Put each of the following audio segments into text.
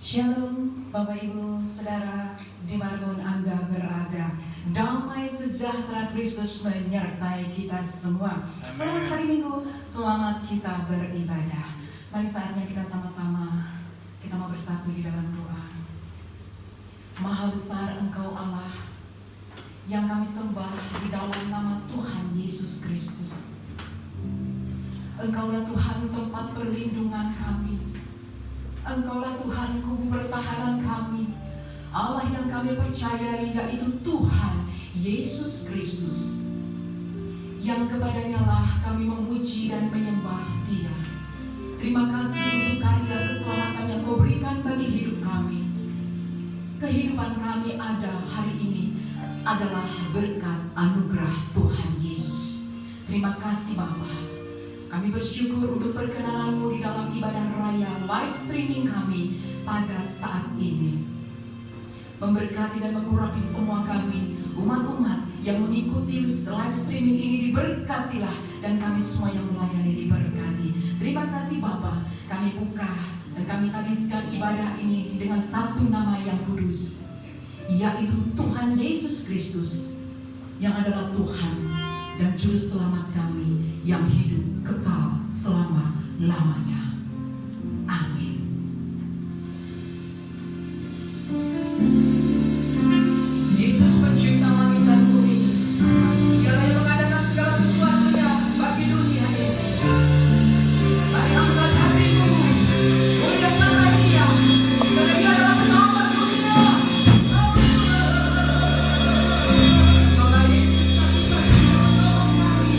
Shalom Bapak Ibu Saudara dimanapun Anda berada. Damai sejahtera Kristus menyertai kita semua. Selamat hari Minggu, selamat kita beribadah. Mari saatnya kita sama-sama kita mau bersatu di dalam doa. Maha besar Engkau Allah yang kami sembah di dalam nama Tuhan Yesus Kristus. Engkaulah Tuhan tempat perlindungan kami. Engkaulah Tuhan kubu pertahanan kami. Allah yang kami percayai yaitu Tuhan Yesus Kristus, yang kepadanya lah kami memuji dan menyembah Dia. Terima kasih untuk karya keselamatan yang Kau berikan bagi hidup kami. Kehidupan kami ada hari ini adalah berkat anugerah Tuhan Yesus. Terima kasih Bapa. Kami bersyukur untuk perkenanan-Mu di dalam ibadah raya live streaming kami pada saat ini. Memberkati dan mengurapi semua kami, umat-umat yang mengikuti live streaming ini diberkatilah, dan kami semua yang melayani diberkati. Terima kasih Bapa. Kami buka dan kami habiskan ibadah ini dengan satu nama yang kudus, yaitu Tuhan Yesus Kristus, yang adalah Tuhan dan Juru Selamat kami yang hidup kekal selama-lamanya. Amin. Yesus pencipta langit dan bumi, Dialah yang mengadakan segala sesuatunya bagi dunia ini. Mari angkat hatimu, muliakanlah Dia, karena Dia adalah penyelamat dunia. Semoga Yesus satu-satunya penolong kami.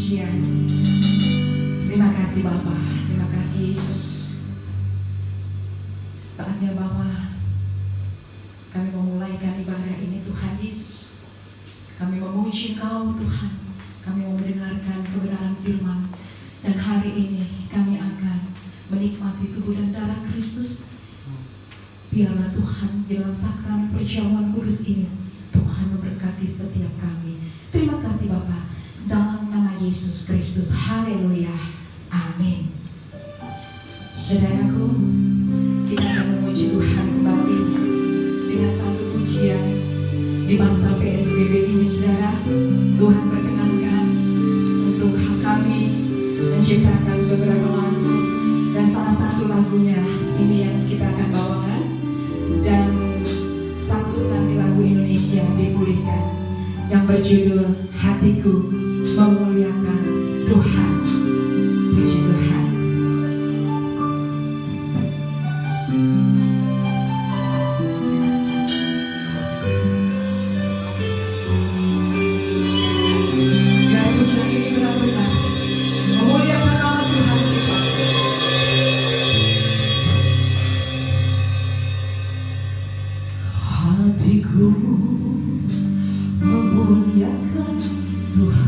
pujian. Terima kasih Bapa, terima kasih Yesus. Saatnya Bapa, kami memulaikan ibadah ini Tuhan Yesus. Kami memuji Engkau Tuhan, kami mau mendengarkan kebenaran firman. Dan hari ini kami akan menikmati tubuh dan darah Kristus. Biarlah Tuhan di dalam sakramen perjamuan kudus ini Tuhan memberkati setiap kami. Terima kasih Bapa, dalam nama Yesus Kristus. Haleluya, amin. Saudaraku, kita akan memuji Tuhan kembali dengan satu pujian di masa PSBB ini. Saudara, Tuhan berkenankan untuk kami menciptakan beberapa lagu, dan salah satu lagunya ini yang kita akan bawakan, dan satu nanti lagu Indonesia dipulihkan yang berjudul Hatiku Memuliakan Tuhan. Puji Tuhan. Hatiku memuliakan Tuhan.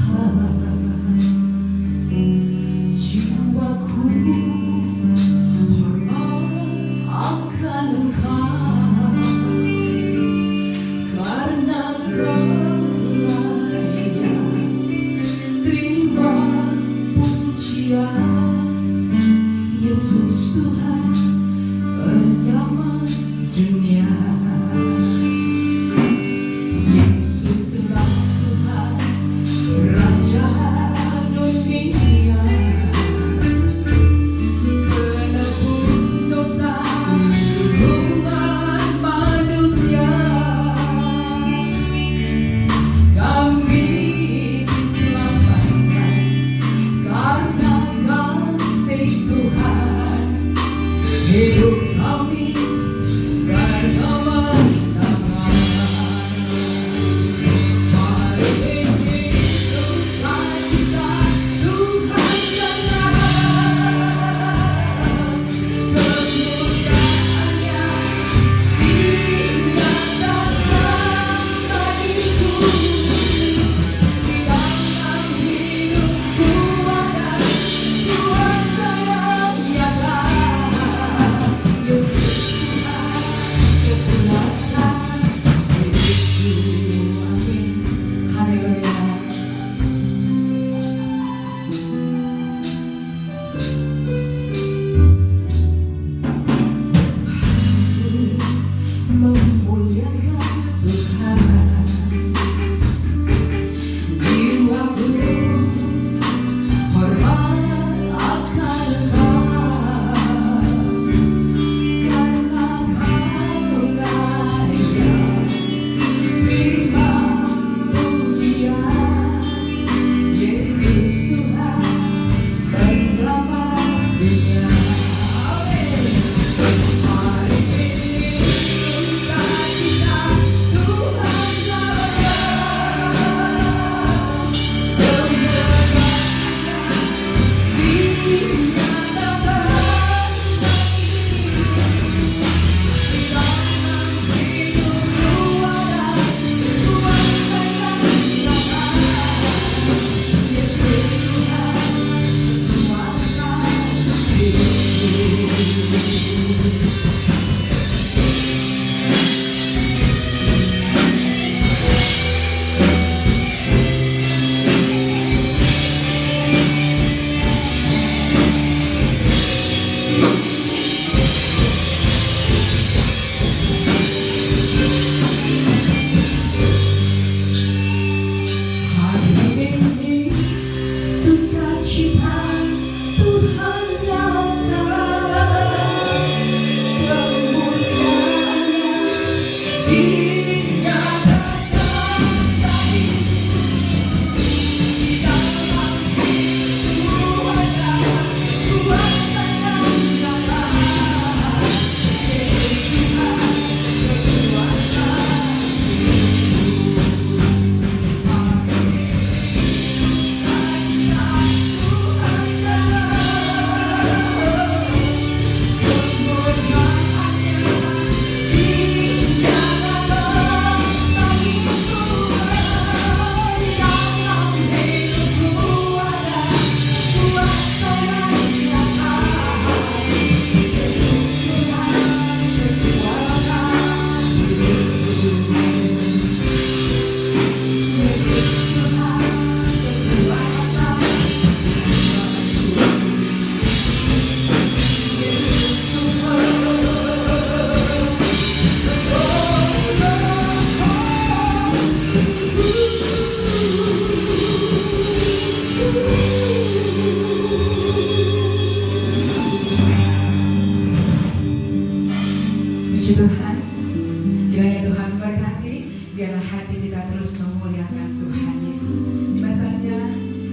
memuliakan Tuhan Yesus. Tiba saja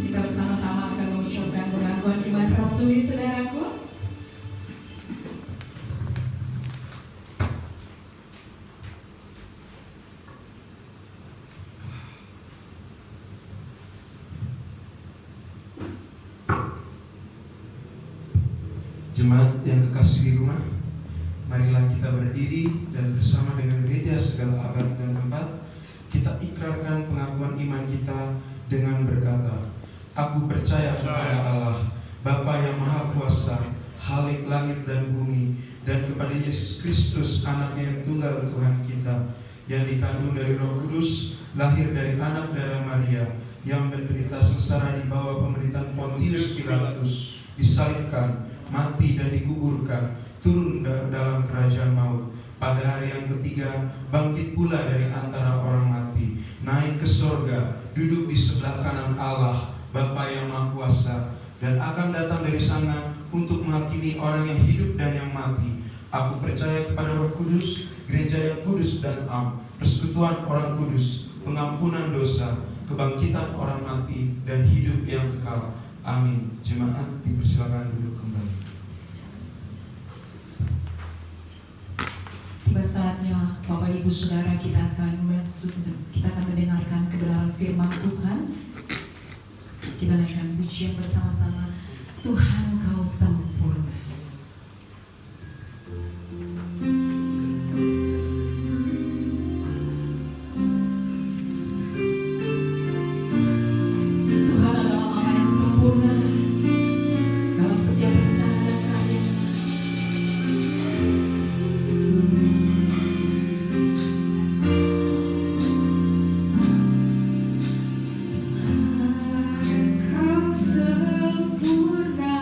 kita bersama-sama akan mengucapkan pengakuan iman rasuli, saudaraku. Jemaat yang kekasih di rumah, marilah kita berdiri dan bersama dengan gereja segala abad dan tempat kita ikrarkan pengakuan iman kita dengan berkata, aku percaya kepada Allah, Bapa yang Maha Kuasa, Khalik langit dan bumi, dan kepada Yesus Kristus, Anaknya yang tunggal Tuhan kita, yang dikandung dari Roh Kudus, lahir dari anak darah Maria, yang menderita sengsara di bawah pemerintahan Pontius Pilatus, disalibkan, mati dan dikuburkan, turun dalam kerajaan maut, pada hari yang ketiga bangkit pula dari antara orang mati, naik ke sorga, duduk di sebelah kanan Allah Bapa yang Maha Kuasa, dan akan datang dari sana untuk menghakimi orang yang hidup dan yang mati. Aku percaya kepada Roh Kudus, gereja yang kudus dan am, persekutuan orang kudus, pengampunan dosa, kebangkitan orang mati, dan hidup yang kekal. Amin. Jemaat dipersilakan duduk kembali. Tiba saatnya Bapak Ibu Saudara kita akan mendengarkan kebenaran firman Tuhan. Kita naikkan pujian bersama-sama. Tuhan Kau sempurna. Tuhan adalah Allah yang sempurna dalam setiap rencana dan karya. Kau sempurna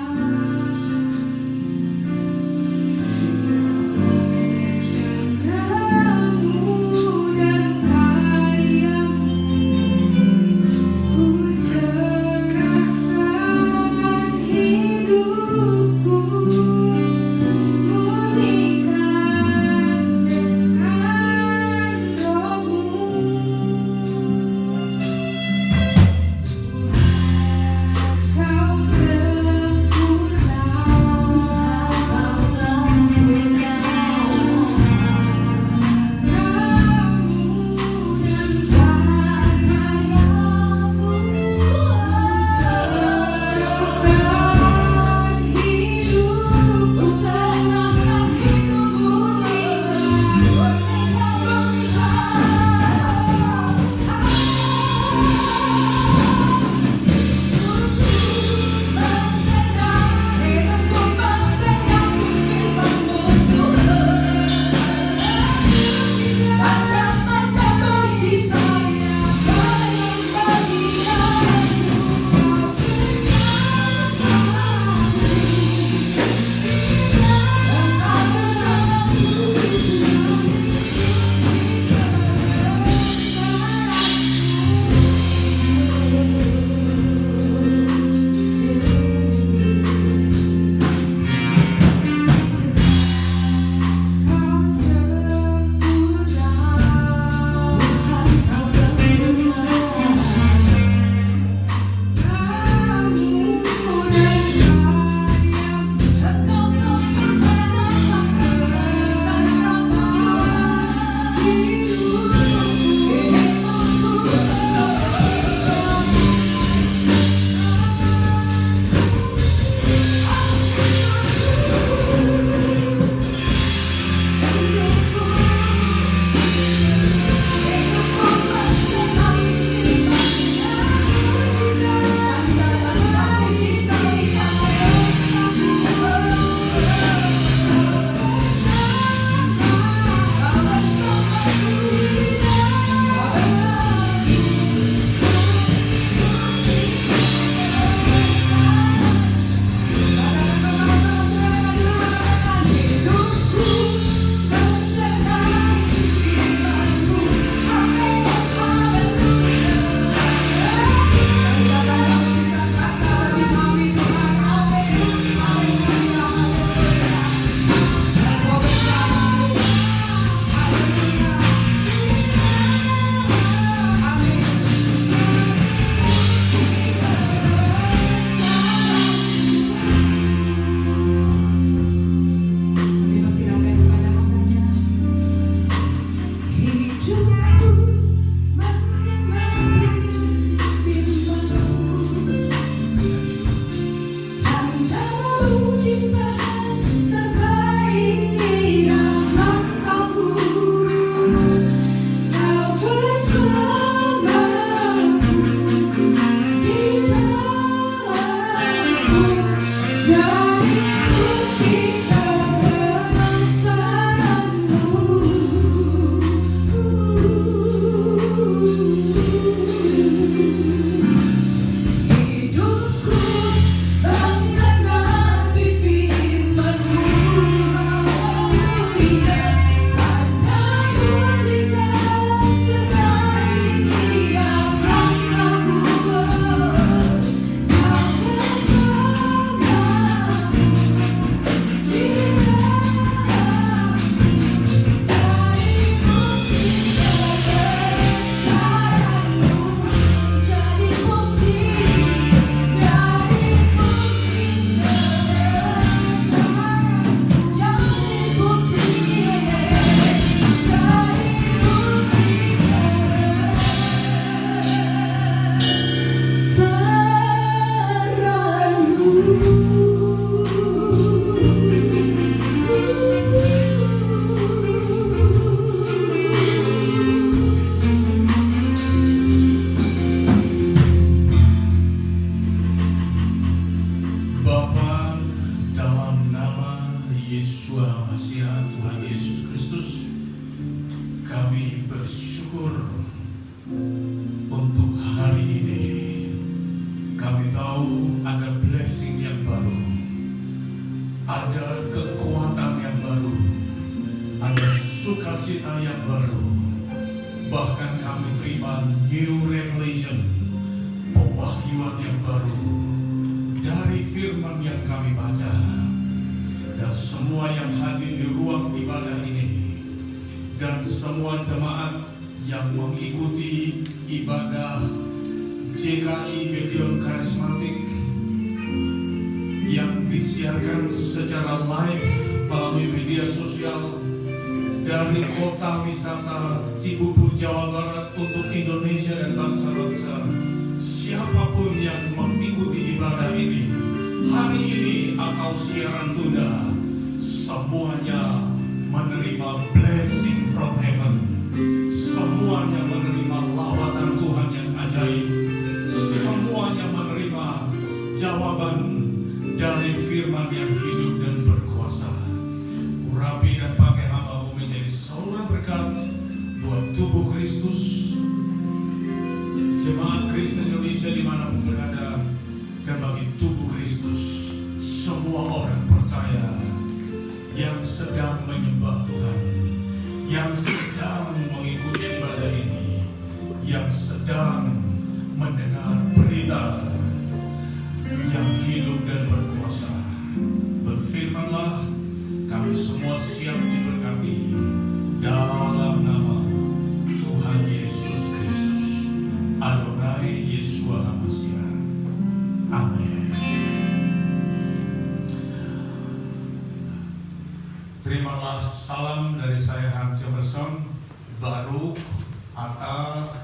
tahu ada blessing yang baru, ada kekuatan yang baru, ada sukacita yang baru. Bahkan kami terima new revelation, pewahyuan yang baru dari firman yang kami baca. Dan semua yang hadir di ruang ibadah ini dan semua jemaat yang mengikuti ibadah JKI Gideon Karismatik yang disiarkan secara live melalui media sosial dari kota wisata Cibubur, Jawa Barat untuk Indonesia dan bangsa-bangsa. Siapapun yang mengikuti ibadah ini hari ini atau siaran tunda, semuanya menerima blessing from heaven. Semuanya menerima lawatan Tuhan yang ajaib. Semuanya menerima jawaban dari firman yang hidup dan berkuasa. Urapi dan pakai hamba-Mu menjadi saluran berkat buat tubuh Kristus, jemaat Kristen Indonesia dimanapun berada, dan bagi tubuh Kristus, semua orang percaya yang sedang menyembah Tuhan, yang sedang mengikuti ibadah ini, yang sedang mendengar berita yang hidup dan berkuasa. Berfirmanlah, kami semua siap diberkati dalam nama Tuhan Yesus Kristus, Adonai Yeshua HaMashiach. Amin. Terimalah salam dari saya Hans Jefferson, Baruch Atah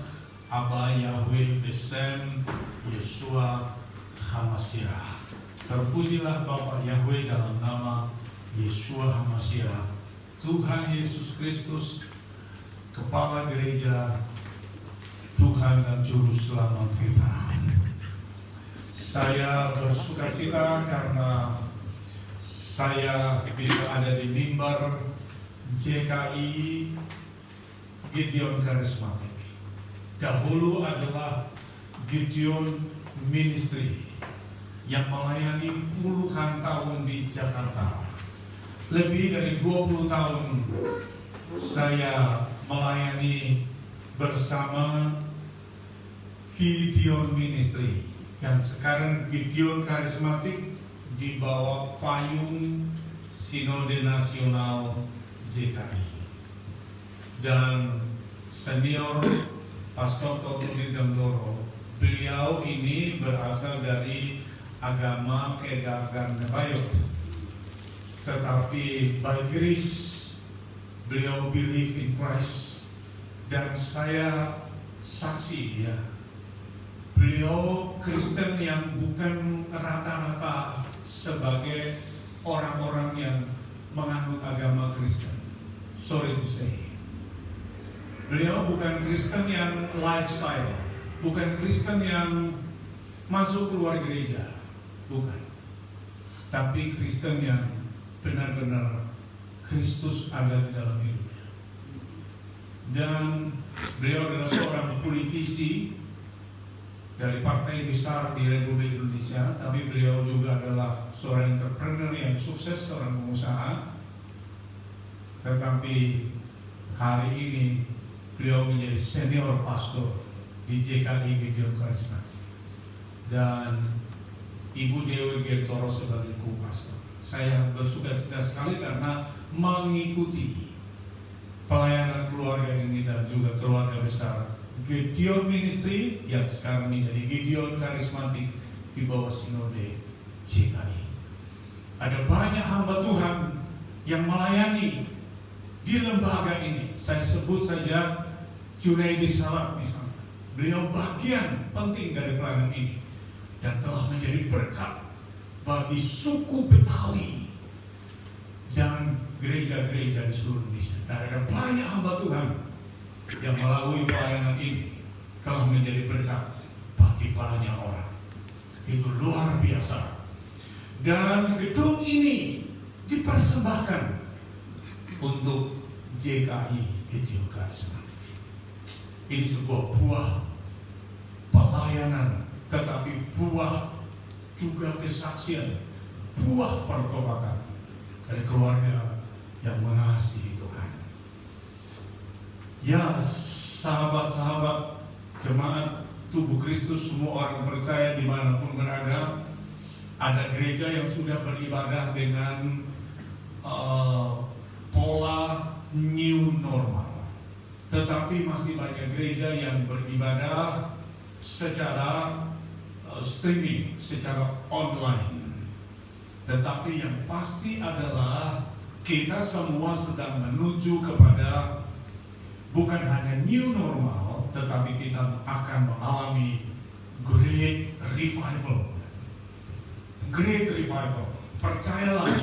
Abba Yahweh Besem Yeshua HaMashiach. Terpujilah Bapa Yahweh dalam nama Yeshua HaMashiach, Tuhan Yesus Kristus, Kepala Gereja, Tuhan dan Juru Selamat kita. Saya bersukacita karena saya bisa ada di mimbar JKI Gideon Karismatik. Dahulu adalah Gideon Ministry yang melayani puluhan tahun di Jakarta. Lebih dari 20 tahun saya melayani bersama Gideon Ministry, yang sekarang Gideon Karismatik di bawah payung Sinode Nasional JKI. Dan senior Pastor Toto Dirgantoro, beliau ini berasal dari agama Kedagan Bayot, tetapi by grace beliau believe in Christ. Dan saya saksi ya, beliau Kristen yang bukan rata-rata sebagai orang-orang yang menganut agama Kristen. Sorry to say, beliau bukan Kristen yang lifestyle, bukan Kristen yang masuk keluar gereja, bukan. Tapi Kristen yang benar-benar Kristus ada di dalam hidupnya. Dan beliau adalah seorang politisi dari partai besar di Republik Indonesia, tapi beliau juga adalah seorang entrepreneur yang sukses, seorang pengusaha. Tetapi hari ini beliau menjadi senior pastor di JKI Gideon Karismatik, dan Ibu Dewi Gentoro sebagai co-pastor. Saya bersukacita sekali karena mengikuti pelayanan keluarga ini dan juga keluarga besar Gideon Ministry yang sekarang menjadi Gideon Karismatik di bawah Sinode JKI. Ada banyak hamba Tuhan yang melayani di lembaga ini. Saya sebut saja Junaidi Salat misalnya. Beliau bagian penting dari pelayanan ini dan telah menjadi berkat bagi suku Betawi dan gereja-gereja di seluruh Indonesia. Dan ada banyak hamba Tuhan yang melalui pelayanan ini telah menjadi berkat bagi banyak orang. Itu luar biasa. Dan gedung ini dipersembahkan untuk JKI Gideon Karismatik. Ini sebuah buah pelayanan, tetapi buah juga kesaksian buah pertobatan dari keluarga yang mengasihi Tuhan. Ya, sahabat-sahabat jemaat tubuh Kristus, semua orang percaya dimanapun berada, ada gereja yang sudah beribadah dengan pola new normal. Tetapi masih banyak gereja yang beribadah secara streaming, secara online. Tetapi yang pasti adalah kita semua sedang menuju kepada bukan hanya new normal, tetapi kita akan mengalami great revival. Great revival. Percayalah,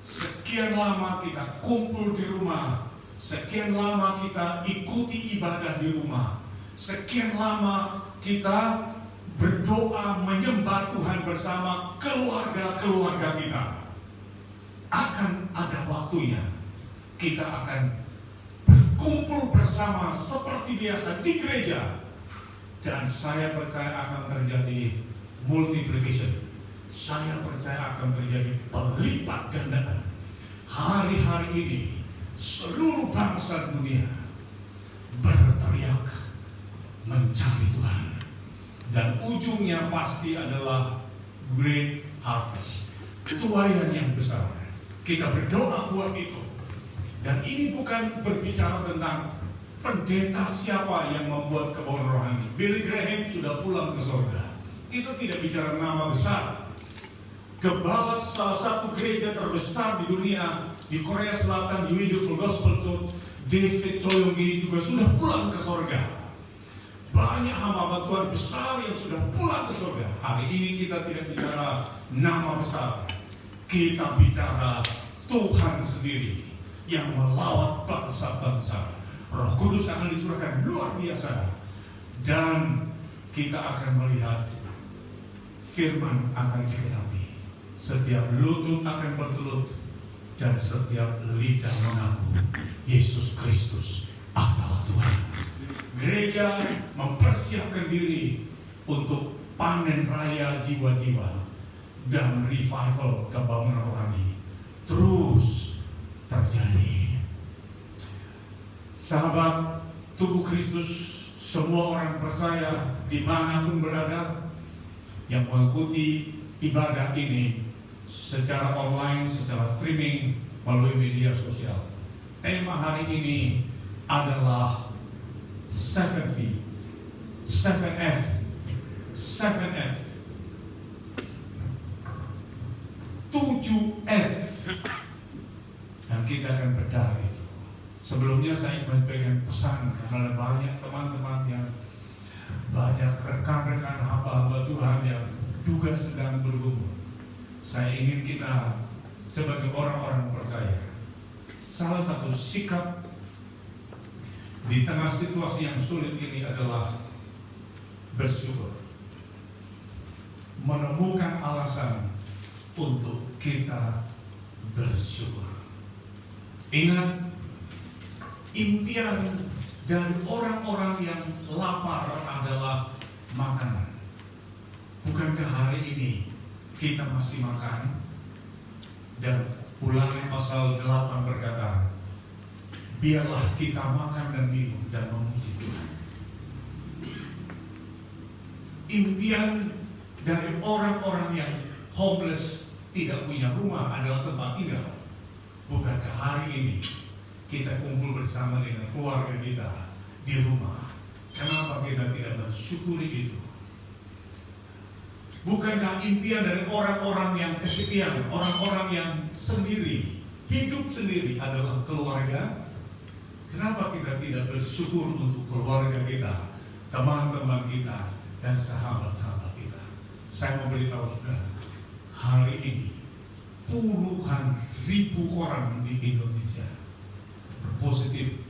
sekian lama kita kumpul di rumah, sekian lama kita ikuti ibadah di rumah, sekian lama kita berdoa menyembah Tuhan bersama keluarga-keluarga kita. Akan ada waktunya kita akan berkumpul bersama seperti biasa di gereja, dan saya percaya akan terjadi multiplication. Saya percaya akan terjadi pelipat gandaan. Hari-hari ini seluruh bangsa dunia berteriak mencari Tuhan, dan ujungnya pasti adalah great harvest, tuaian yang besar. Kita berdoa buat itu. Dan ini bukan berbicara tentang pendeta siapa yang membuat kebun rohani. Billy Graham sudah pulang ke surga. Itu tidak bicara nama besar. Gembala salah satu gereja terbesar di dunia di Korea Selatan, di Beautiful Gospel Church, David Choyonggi juga sudah pulang ke surga. Banyak hamba Tuhan besar yang sudah pulang ke surga. Hari ini kita tidak bicara nama besar, kita bicara Tuhan sendiri yang melawat bangsa-bangsa. Roh Kudus akan dicurahkan luar biasa, dan kita akan melihat firman akan dikenapi. Setiap lutut akan bertelut, dan setiap lidah mengaku Yesus Kristus adalah Tuhan. Gereja mempersiapkan diri untuk panen raya jiwa-jiwa, dan revival kebangunan rohani terus terjadi. Sahabat tubuh Kristus, semua orang percaya dimanapun berada yang mengikuti ibadah ini secara online, secara streaming, melalui media sosial. Tema hari ini adalah 7V, 7F, 7F, 7F, dan kita akan bedah itu. Sebelumnya saya menyampaikan pesan kepada banyak teman-teman yang banyak rekan-rekan hamba-hamba Tuhan yang juga sedang bergumul. Saya ingin kita sebagai orang-orang percaya, salah satu sikap di tengah situasi yang sulit ini adalah bersyukur. Menemukan alasan untuk kita bersyukur. Ingat, impian dari orang-orang yang lapar adalah makanan. Bukankah hari ini kita masih makan? Dan Ulangan pasal 8 berkata, biarlah kita makan dan minum dan memuji Tuhan. Impian dari orang-orang yang homeless, tidak punya rumah, adalah tempat tinggal. Bukankah hari ini kita kumpul bersama dengan keluarga kita di rumah? Kenapa kita tidak bersyukuri itu? Bukankah impian dari orang-orang yang kesepian, orang-orang yang sendiri, hidup sendiri adalah keluarga? Kenapa kita tidak bersyukur untuk keluarga kita, teman-teman kita, dan sahabat-sahabat kita? Saya mau beritahu saudara, hari ini puluhan ribu orang di Indonesia positif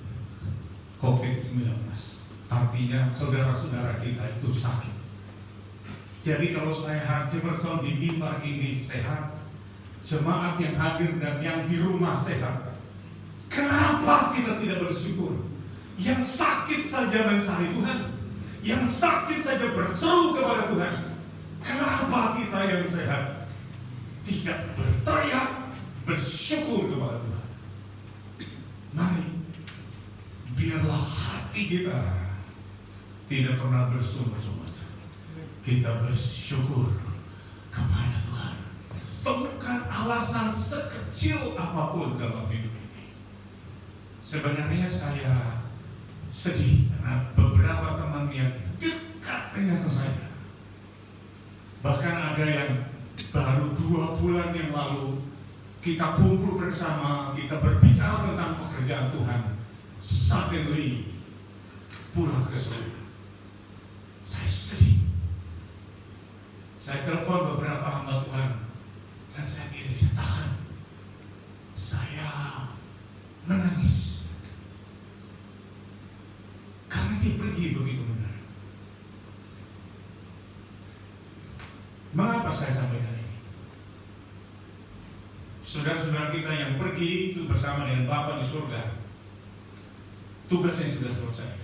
COVID-19. Artinya saudara-saudara kita itu sakit. Jadi kalau saya Harji Person di mimbar ini sehat, jemaat yang hadir dan yang di rumah sehat, kenapa kita tidak bersyukur? Yang sakit saja mencari Tuhan, yang sakit saja berseru kepada Tuhan. Kenapa Kenapa kita yang sehat tidak berteriak bersyukur kepada Tuhan? Mari, biarlah hati kita tidak pernah bersungut-sungut. Kita bersyukur kepada Tuhan. Temukan alasan sekecil apapun dalam hidup ini. Sebenarnya saya sedih karena beberapa teman yang dekat dengan saya, bahkan ada yang baru 2 bulan yang lalu kita kumpul bersama, kita berbicara tentang pekerjaan Tuhan, suddenly pulang ke saya. Saya sedih. Saya telepon beberapa hamba Tuhan dan saya tidak bisa tahan. Saya menangis karena dia pergi begitu benar. Mengapa saya sampaikan ini? Saudara-saudara kita yang pergi itu bersama dengan Bapa di surga, tugasnya sudah selesai.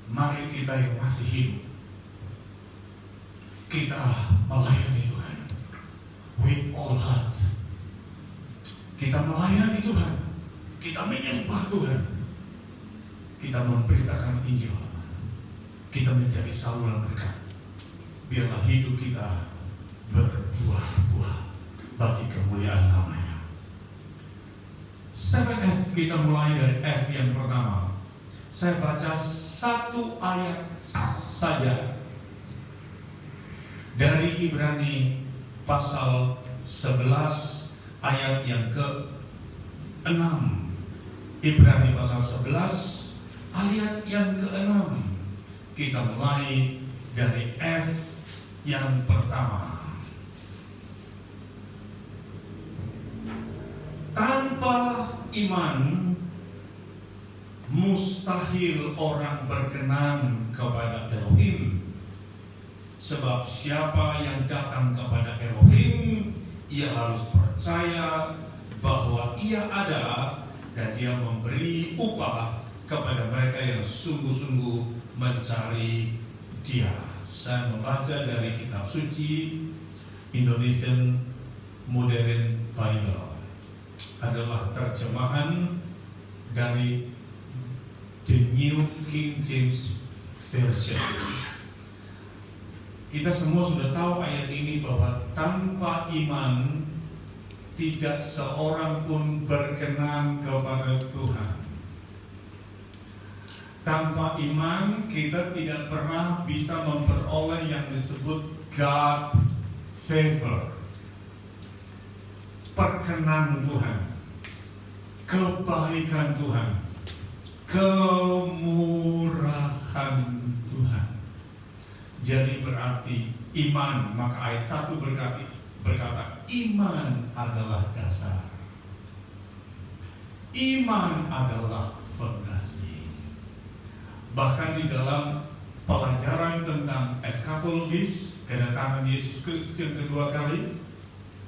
Mari kita yang masih hidup, kita melayani Tuhan with all heart. Kita melayani Tuhan, kita menyembah Tuhan, kita memberitakan Injil, kita menjadi saluran berkat. Biarlah hidup kita berbuah-buah bagi kemuliaan namanya. 7F, kita mulai dari F yang pertama. Saya baca 1 ayat saja dari Ibrani pasal 11 ayat yang ke-6. Ibrani pasal 11 ayat yang ke-6. Kita mulai dari F yang pertama. Tanpa iman mustahil orang berkenan kepada Elohim. Sebab siapa yang datang kepada Elohim, ia harus percaya bahwa ia ada dan dia memberi upah kepada mereka yang sungguh-sungguh mencari dia. Saya membaca dari kitab suci Indonesian Modern Bible. Adalah terjemahan dari The New King James Version. Kita semua sudah tahu ayat ini bahwa tanpa iman tidak seorang pun berkenan kepada Tuhan. Tanpa iman kita tidak pernah bisa memperoleh yang disebut God favor, perkenan Tuhan, kebaikan Tuhan, kemurahan Tuhan. Jadi berarti iman, maka ayat 1 berkata iman adalah dasar, iman adalah fondasi. Bahkan di dalam pelajaran tentang eskatologis, kedatangan Yesus Kristus yang kedua kali,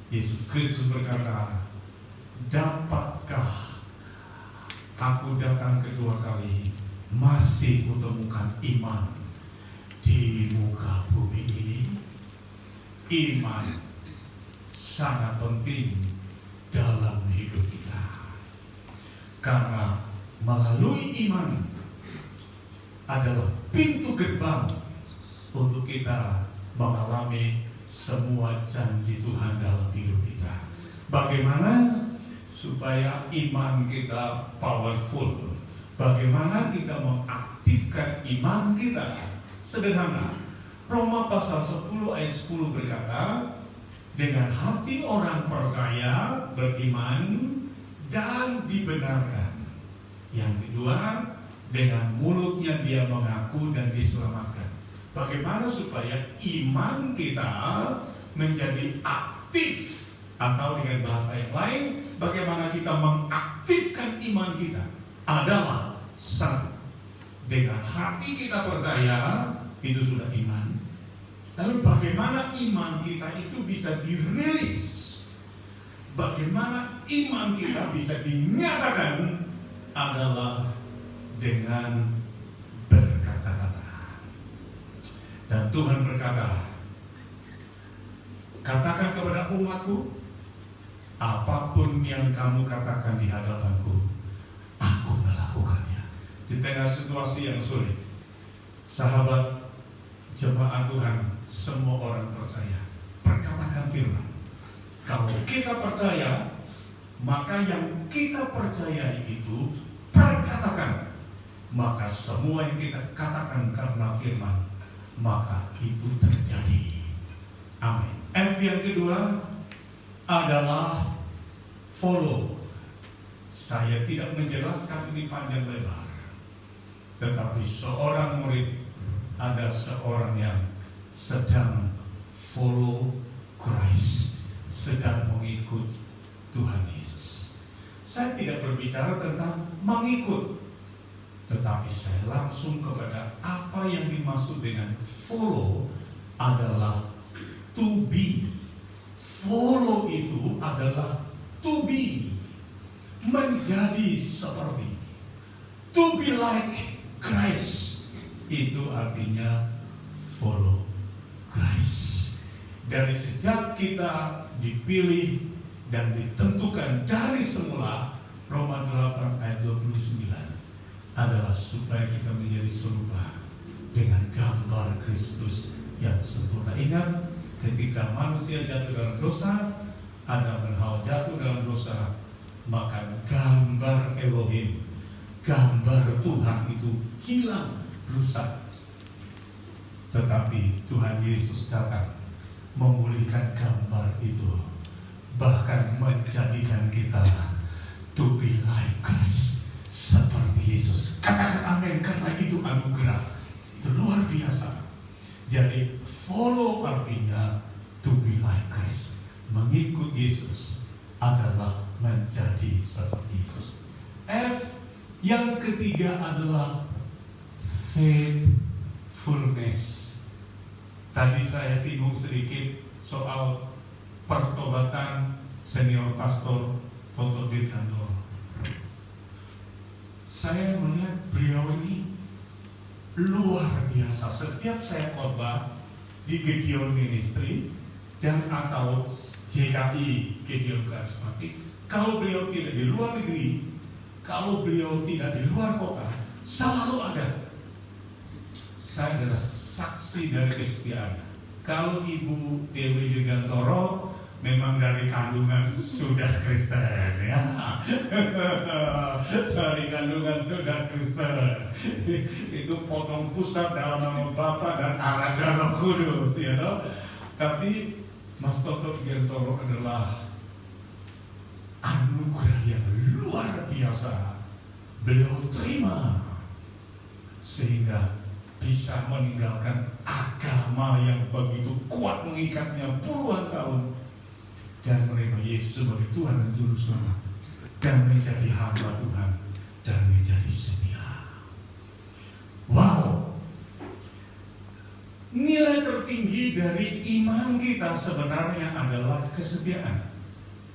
Yesus Kristus berkata, dapatkah aku datang kedua kali masih kutemukan iman di muka bumi ini? Iman sangat penting dalam hidup kita, karena melalui iman adalah pintu gerbang untuk kita mengalami semua janji Tuhan dalam hidup kita. Bagaimana supaya iman kita powerful? Bagaimana kita mengaktifkan iman kita? Sederhana, Roma pasal 10 ayat 10 berkata, dengan hati orang percaya, beriman, dan dibenarkan. Yang kedua, dengan mulutnya dia mengaku dan diselamatkan. Bagaimana supaya iman kita menjadi aktif? Atau dengan bahasa yang lain, bagaimana kita mengaktifkan iman kita? Adalah satu, dengan hati kita percaya, itu sudah iman. Lalu bagaimana iman kita itu bisa dirilis? Bagaimana iman kita bisa dinyatakan? Adalah dengan berkata-kata. Dan Tuhan berkata, Katakan kepada umatku, apapun yang kamu katakan di hadapanku, aku melakukannya. Di tengah situasi yang sulit, sahabat jemaat Tuhan, semua orang percaya, perkatakan firman. Kalau kita percaya, maka yang kita percayai itu perkatakan. Maka semua yang kita katakan karena firman, maka itu terjadi. Amin. F yang kedua adalah follow. Saya tidak menjelaskan ini panjang lebar, tetapi seorang murid ada seorang yang sedang follow Christ, sedang mengikut Tuhan Yesus. Saya tidak berbicara tentang mengikut, tetapi saya langsung kepada apa yang dimaksud dengan follow adalah to be. Follow itu adalah to be, menjadi seperti. To be like Christ itu artinya follow Christ. Dari sejak kita dipilih dan ditentukan dari semula, Roma 8 ayat 29 adalah supaya kita menjadi serupa dengan gambar Kristus yang sempurna. Ingat, ketika manusia jatuh dalam dosa, Adam dan Hawa jatuh dalam dosa, maka gambar Elohim, gambar Tuhan itu hilang, rusak. Tetapi Tuhan Yesus datang memulihkan gambar itu, bahkan menjadikan kita to be like Christ, seperti Yesus. Katakan amin, karena itu anugerah. Itu luar biasa. Jadi follow artinya to be like Christ. Mengikut Yesus adalah menjadi seperti Yesus. F yang ketiga adalah faithfulness. Tadi saya singgung sedikit soal pertobatan senior pastor Toto Dirgantoro. Saya melihat beliau ini luar biasa. Setiap saya khotbah di Gideon Ministry dan atau JKI Gideon Karismatik, kalau beliau tidak di luar negeri, kalau beliau tidak di luar kota, selalu ada. Saya adalah saksi dari kesetiaan. Kalau Ibu Dewi Dirgantoro memang dari kandungan sudah Kristen, ya. Dari kandungan sudah Kristen. Itu potong pusat dalam nama Bapa dan Anak dan Roh Kudus, ya toh. Tapi Mas Toto Dirgantoro adalah anugerah yang luar biasa. Beliau terima sehingga bisa meninggalkan agama yang begitu kuat mengikatnya puluhan tahun dan menerima Yesus sebagai Tuhan dan Juru Selamat dan menjadi hamba Tuhan dan menjadi setia. Wow, nilai tertinggi dari iman kita sebenarnya adalah kesetiaan,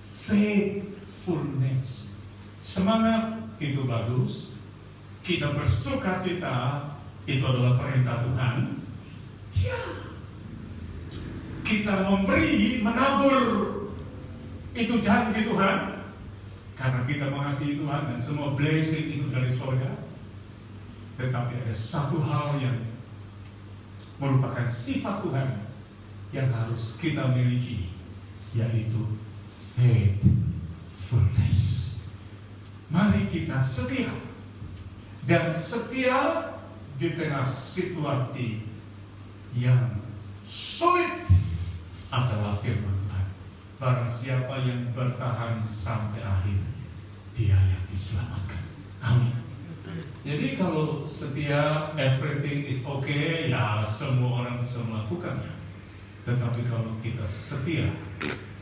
faithfulness. Semangat itu bagus, kita bersukacita itu adalah perintah Tuhan. Ya, kita memberi, menabur, itu janji Tuhan, karena kita mengasihi Tuhan dan semua blessing itu dari surga. Tetapi ada satu hal yang merupakan sifat Tuhan yang harus kita miliki, yaitu faithfulness. Mari kita setia, dan setia di tengah situasi yang sulit adalah firman Tuhan. Barang siapa yang bertahan sampai akhir, dia yang diselamatkan. Amin. Jadi kalau setia, everything is okay, ya semua orang bisa melakukannya. Tetapi kalau kita setia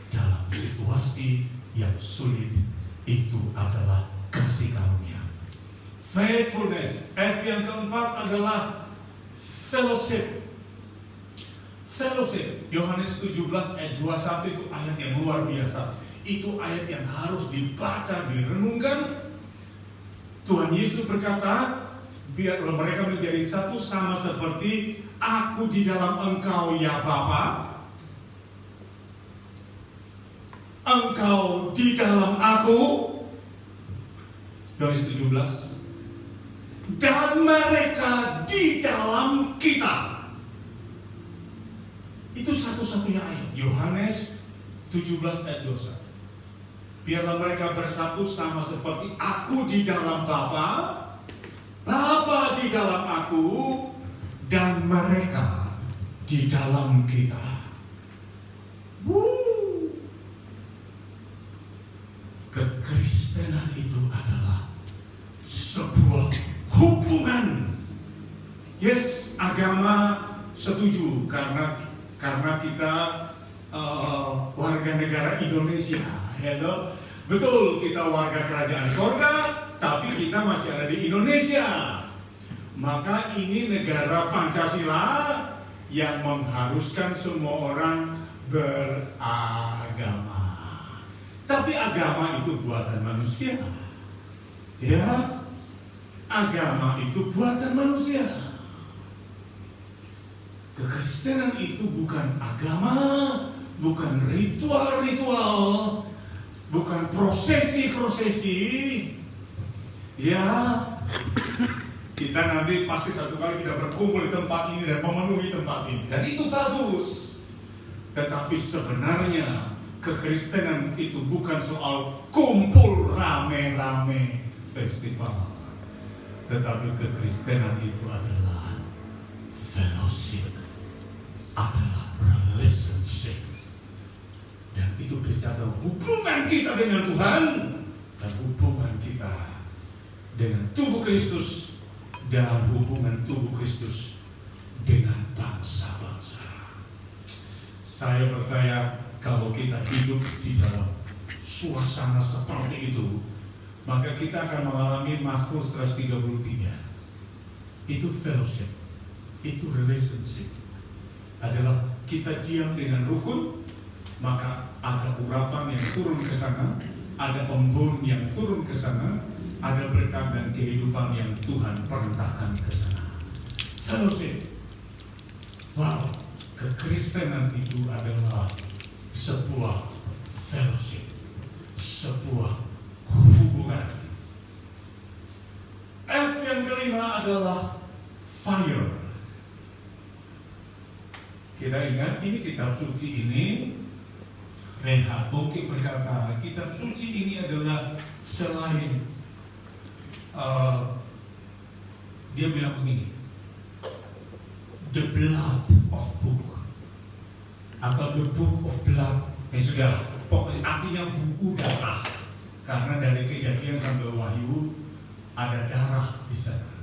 dalam situasi yang sulit, itu adalah kasih karunia. Faithfulness. F yang keempat adalah fellowship. Fellowship. Yohanes 17 ayat 21 itu ayat yang luar biasa. Itu ayat yang harus dibaca, direnungkan. Tuhan Yesus berkata, biarlah mereka menjadi satu sama seperti aku di dalam engkau ya Bapa, engkau di dalam aku, Yohanes 17, dan mereka di dalam kita. Itu satu-satunya ayat, Yohanes 17 ayat 21. Biarlah mereka bersatu sama seperti aku di dalam Bapa, Bapa di dalam aku, dan mereka di dalam kita. Kekristenan itu adalah sebuah hubungan. Yes, agama setuju karena kita warga negara Indonesia, ya toh? Betul, kita warga kerajaan surga, tapi kita masih ada di Indonesia. Maka ini negara Pancasila yang mengharuskan semua orang beragama. Tapi agama itu buatan manusia. Ya, agama itu buatan manusia. Kekristenan itu bukan agama, bukan ritual-ritual, bukan prosesi-prosesi. Ya, kita nanti pasti satu kali kita berkumpul di tempat ini dan memenuhi tempat ini. Dan itu bagus. Tetapi sebenarnya kekristenan itu bukan soal kumpul rame-rame festival. Tetapi kekristenan itu adalah fellowship, adalah relationship. Dan itu berbicara hubungan kita dengan Tuhan dan hubungan kita dengan tubuh Kristus dan hubungan tubuh Kristus dengan bangsa-bangsa. Saya percaya kalau kita hidup di dalam suasana seperti itu, maka kita akan mengalami Mazmur 133. Itu fellowship, itu relationship. Adalah kita diam dengan rukun, maka ada urapan yang turun ke sana, ada embun yang turun ke sana, ada berkat dan kehidupan yang Tuhan perintahkan ke sana. Fellowship. Wow, kekristenan itu adalah sebuah fellowship, sebuah hubungan. F yang kelima adalah fire. Kita ingat ini kitab suci ini, Reinhard Bonnke berkata, kitab suci ini adalah selain dia bilang begini, the blood of book atau the book of blood, sudah, pokoknya artinya buku darah, karena dari Kejadian sampai Wahyu ada darah di sana,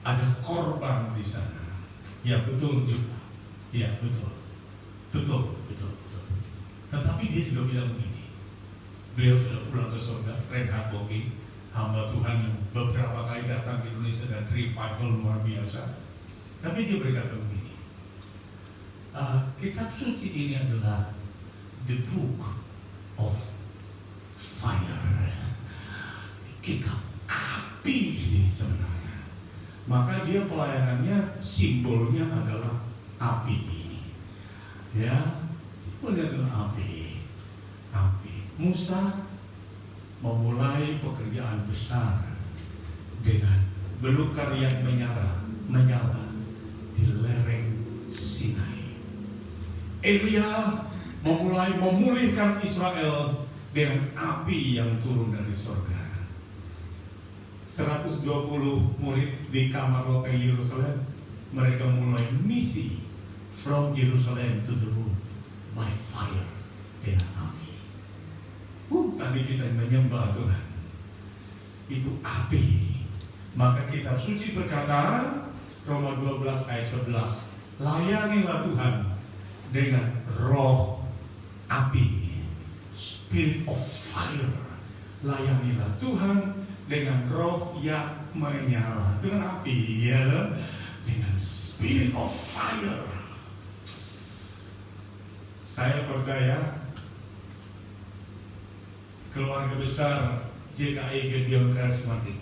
ada korban di sana. Ya betul juga, ya betul. Tetapi dia juga bilang begini, beliau sudah pulang ke surga, Reinhard Bonnke, hamba Tuhan yang beberapa kali datang ke Indonesia dan revival luar biasa. Tapi dia berkata begini, kitab suci ini adalah the book of fire, kitab api sebenarnya. Maka dia pelayanannya simbolnya adalah api, ya, simbolnya adalah api. Musa memulai pekerjaan besar dengan belukar yang menyala di lereng Sinai. Elia memulai memulihkan Israel dengan api yang turun dari surga. 120 murid di kamar hotel Yerusalem, mereka mulai misi from Jerusalem to the moon by fire, dengan api. Tadi kita menyembah Tuhan, itu api. Maka kitab suci berkata, Roma 12 ayat 11, layanilah Tuhan dengan roh api, spirit of fire. Layanilah Tuhan dengan roh yang menyala, dengan api, ya, dengan spirit of fire. Saya percaya keluarga besar GKI Gedeon Charismatic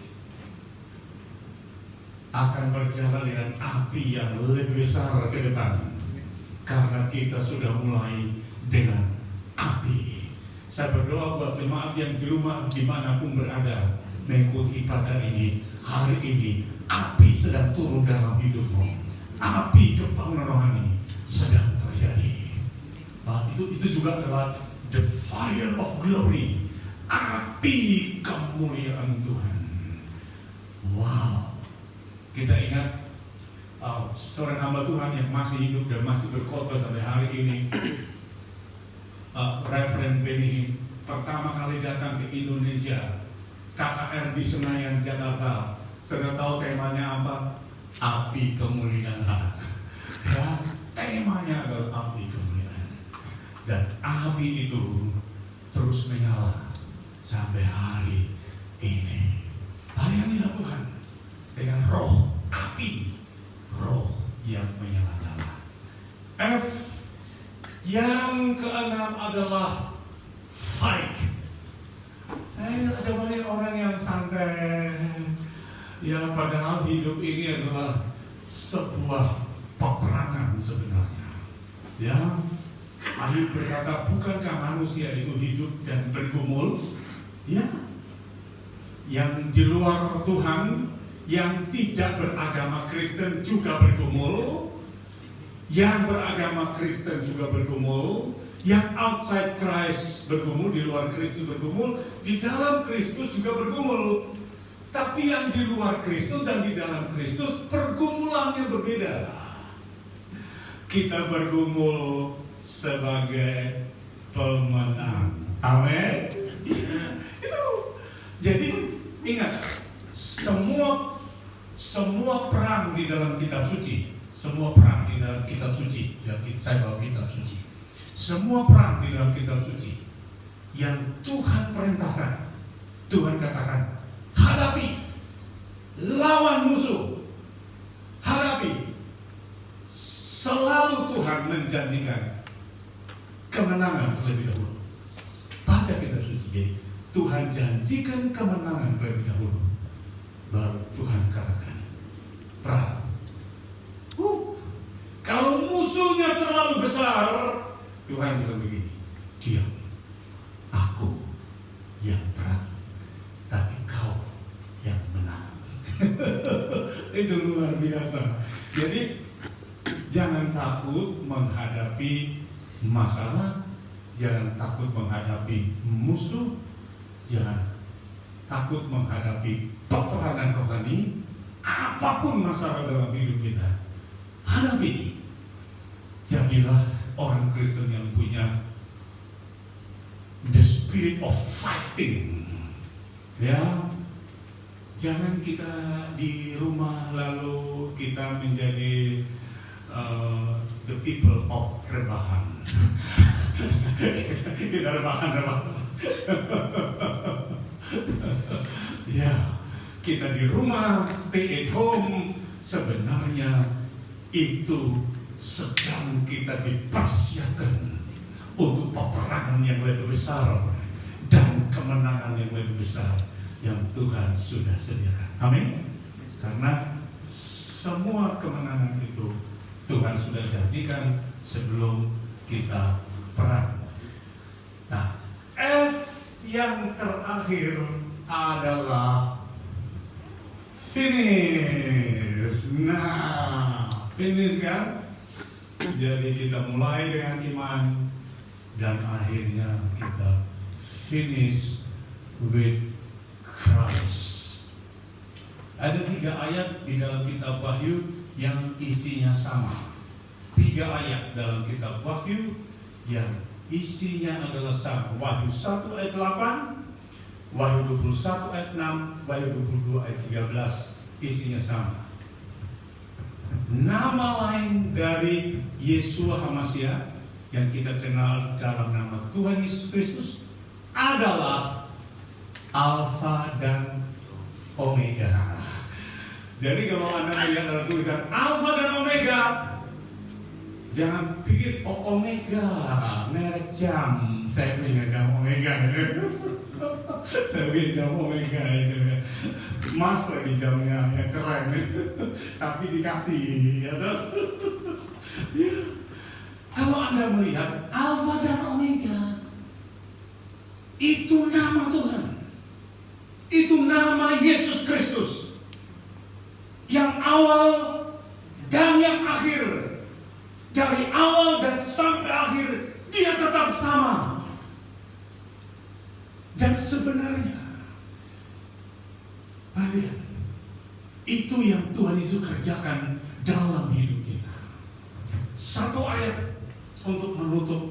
akan berjalan dengan api yang lebih besar ke depan, karena kita sudah mulai dengan api, Saya berdoa buat jemaat yang di rumah dimanapun berada mengikuti pada ini. Hari ini api sedang turun dalam hidupmu. Api kebangunan rohani sedang terjadi. Nah, itu juga adalah the fire of glory. Api kemuliaan Tuhan. Wow. Kita ingat seorang hamba Tuhan yang masih hidup dan masih berkhotbah sampai hari ini. Reverend Benny pertama kali datang ke Indonesia, KKR di Senayan, Jakarta. Sudah tahu temanya apa? Api kemuliaan. Ya, temanya adalah api kemuliaan. Dan api itu terus menyala sampai hari ini. Layanilah Tuhan dengan roh api, roh yang menyala-nyala. F yang keenam adalah fight. Ada banyak orang yang santai. Ya, padahal hidup ini adalah sebuah peperangan sebenarnya. Ya, Ayub berkata, bukankah manusia itu hidup dan bergumul? Ya, yang di luar Tuhan, yang tidak beragama Kristen juga bergumul. Yang beragama Kristen juga bergumul, yang outside Christ bergumul, di luar Kristus bergumul, di dalam Kristus juga bergumul. Tapi yang di luar Kristus dan di dalam Kristus pergumulannya berbeda. Kita bergumul sebagai pemenang. Amin. Itu. Jadi ingat, semua perang di dalam kitab suci. Semua perang di dalam kitab suci, saya bawa kitab suci. Semua perang di dalam kitab suci yang Tuhan perintahkan, Tuhan katakan, hadapi, lawan musuh, hadapi. Selalu Tuhan menjanjikan kemenangan terlebih dahulu. Baca kitab suci, jadi Tuhan janjikan kemenangan terlebih dahulu, baru Tuhan katakan perang. Kalau musuhnya terlalu besar, Tuhan bilang begini, diam, aku yang perang, tapi kau yang menang. Itu luar biasa. Jadi jangan takut menghadapi masalah, jangan takut menghadapi musuh, jangan takut menghadapi peperangan rohani. Apapun masalah dalam hidup kita, hadapi. Jadilah orang Kristen yang punya the spirit of fighting. Ya, jangan kita di rumah lalu kita menjadi the people of rebahan. Kita rebahan. Ya, kita di rumah, stay at home, sebenarnya itu sedang kita dipersiapkan untuk peperangan yang lebih besar dan kemenangan yang lebih besar yang Tuhan sudah sediakan. Amin. Karena semua kemenangan itu Tuhan sudah janjikan sebelum kita perang. Nah, F yang terakhir adalah finish. Nah, finish kan? Jadi kita mulai dengan iman dan akhirnya kita finish with Christ. Ada 3 ayat di dalam kitab Wahyu yang isinya sama. 3 ayat dalam kitab Wahyu yang isinya adalah sama. Wahyu 1 ayat 8, Wahyu 21 ayat 6, Wahyu 22 ayat 13 isinya sama. Nama lain dari Yeshua HaMashiach yang kita kenal dalam nama Tuhan Yesus Kristus adalah Alfa dan Omega. Jadi kalau Anda melihat dalam tulisan Alfa dan Omega, jangan pikir Omega merek jam. Saya punya jam Omega. Saya punya jam Omega itu. Mas lagi jamnya, ya keren. Tapi dikasih, ya toh. Kalau Anda melihat Alfa dan Omega, Itu nama Tuhan. Itu nama Yesus Kristus. Yang awal dan yang akhir. Dari awal dan sampai akhir, Dia tetap sama. Dan sebenarnya, itu yang Tuhan Yesus kerjakan dalam hidup kita. Satu ayat untuk menutup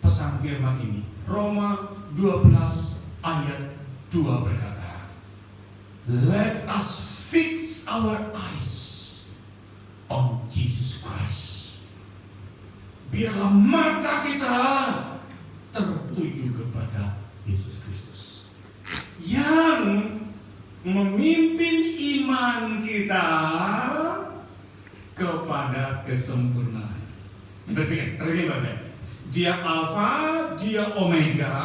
pesan firman ini. Roma 12 ayat 2 berkata, "Let us fix our eyes on Jesus Christ." Biarlah mata kita tertuju kepada Yesus Kristus yang memimpin iman kita kepada kesempurnaan. Berarti Dia Alfa, Dia Omega,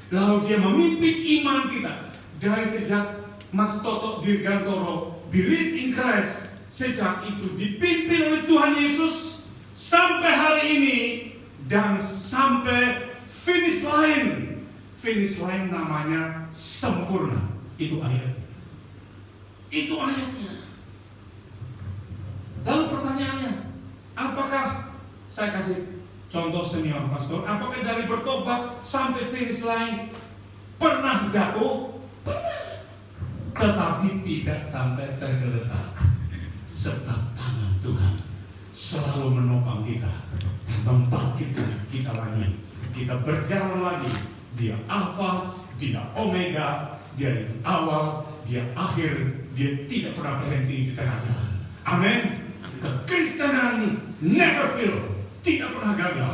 lalu Dia memimpin iman kita dari sejak Mas Toto Dirgantoro believe in Christ, sejak itu dipimpin oleh Tuhan Yesus sampai hari ini dan sampai finish line. Finish line namanya sempurna. Itu ayatnya. Itu ayatnya. Lalu pertanyaannya, apakah saya kasih contoh senior pastor, apakah dari bertobat sampai finish line pernah jatuh? Pernah. Tetapi tidak sampai tergeletak. Sebab tangan Tuhan selalu menopang kita dan membangkitkan kita lagi. Kita berjalan lagi. Dia Alfa, Dia Omega, Dia yang awal, Dia akhir. Dia tidak pernah berhenti di tengah jalan. Amin. Kekristenan never fail. Tidak pernah gagal.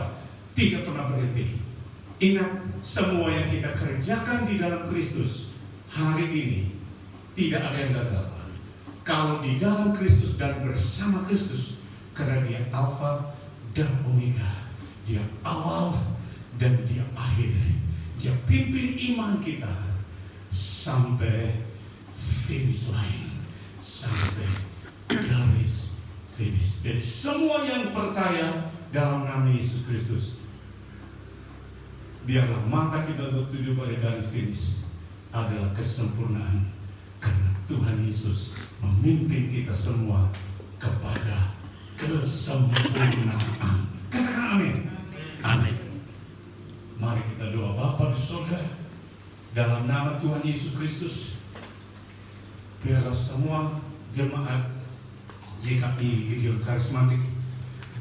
Tidak pernah berhenti. Ingat, semua yang kita kerjakan di dalam Kristus hari ini tidak ada yang gagal. Kalau di dalam Kristus dan bersama Kristus, karena Dia Alfa dan Omega, Dia awal dan Dia akhir. Dia pimpin iman kita sampai finish line, sampai garis finish. Jadi semua yang percaya dalam nama Yesus Kristus, biarlah mata kita tertuju pada garis finish adalah kesempurnaan, karena Tuhan Yesus memimpin kita semua kepada kesempurnaan. Katakan amin. Amin. Mari kita doa. Bapa di surga, dalam nama Tuhan Yesus Kristus, biarlah semua jemaat JKI Gideon Karismatik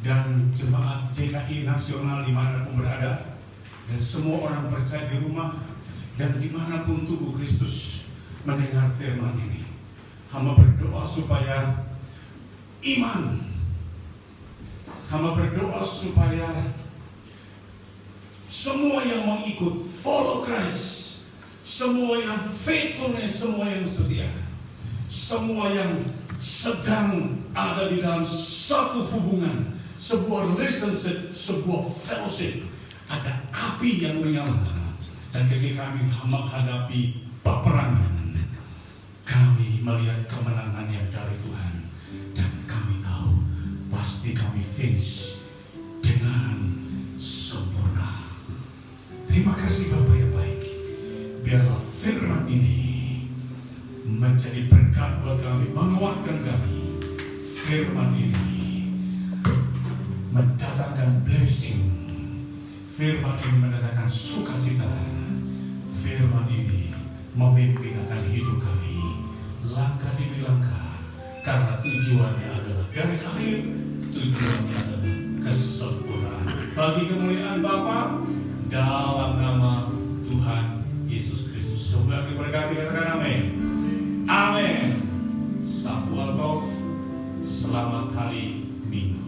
dan jemaat JKI nasional dimanapun berada, dan semua orang percaya di rumah dan dimanapun tubuh Kristus mendengar firman ini, hamba berdoa supaya iman, hamba berdoa supaya semua yang mau ikut follow Christ, semua yang faithfulness, semua yang setia, semua yang sedang ada di dalam satu hubungan, sebuah relationship, sebuah fellowship, ada api yang menyala. Dan ketika kami menghadapi peperangan, kami melihat kemenangannya dari Tuhan, dan kami tahu pasti kami finish dengan sempurna. Terima kasih Bapak yang baik. Biarlah firman ini menjadi berkat buat kami, menguatkan kami. Firman ini mendatangkan blessing. Firman ini mendatangkan sukacita. Firman ini memimpin akan hidup kami langkah demi langkah, karena tujuannya adalah garis akhir, tujuannya adalah kesempurnaan. Bagi kemuliaan Bapa dalam nama Tuhan Yesus Kristus. Semoga diberkati, katakan amin. Amin. Shavuot Tov, selamat hari Minggu.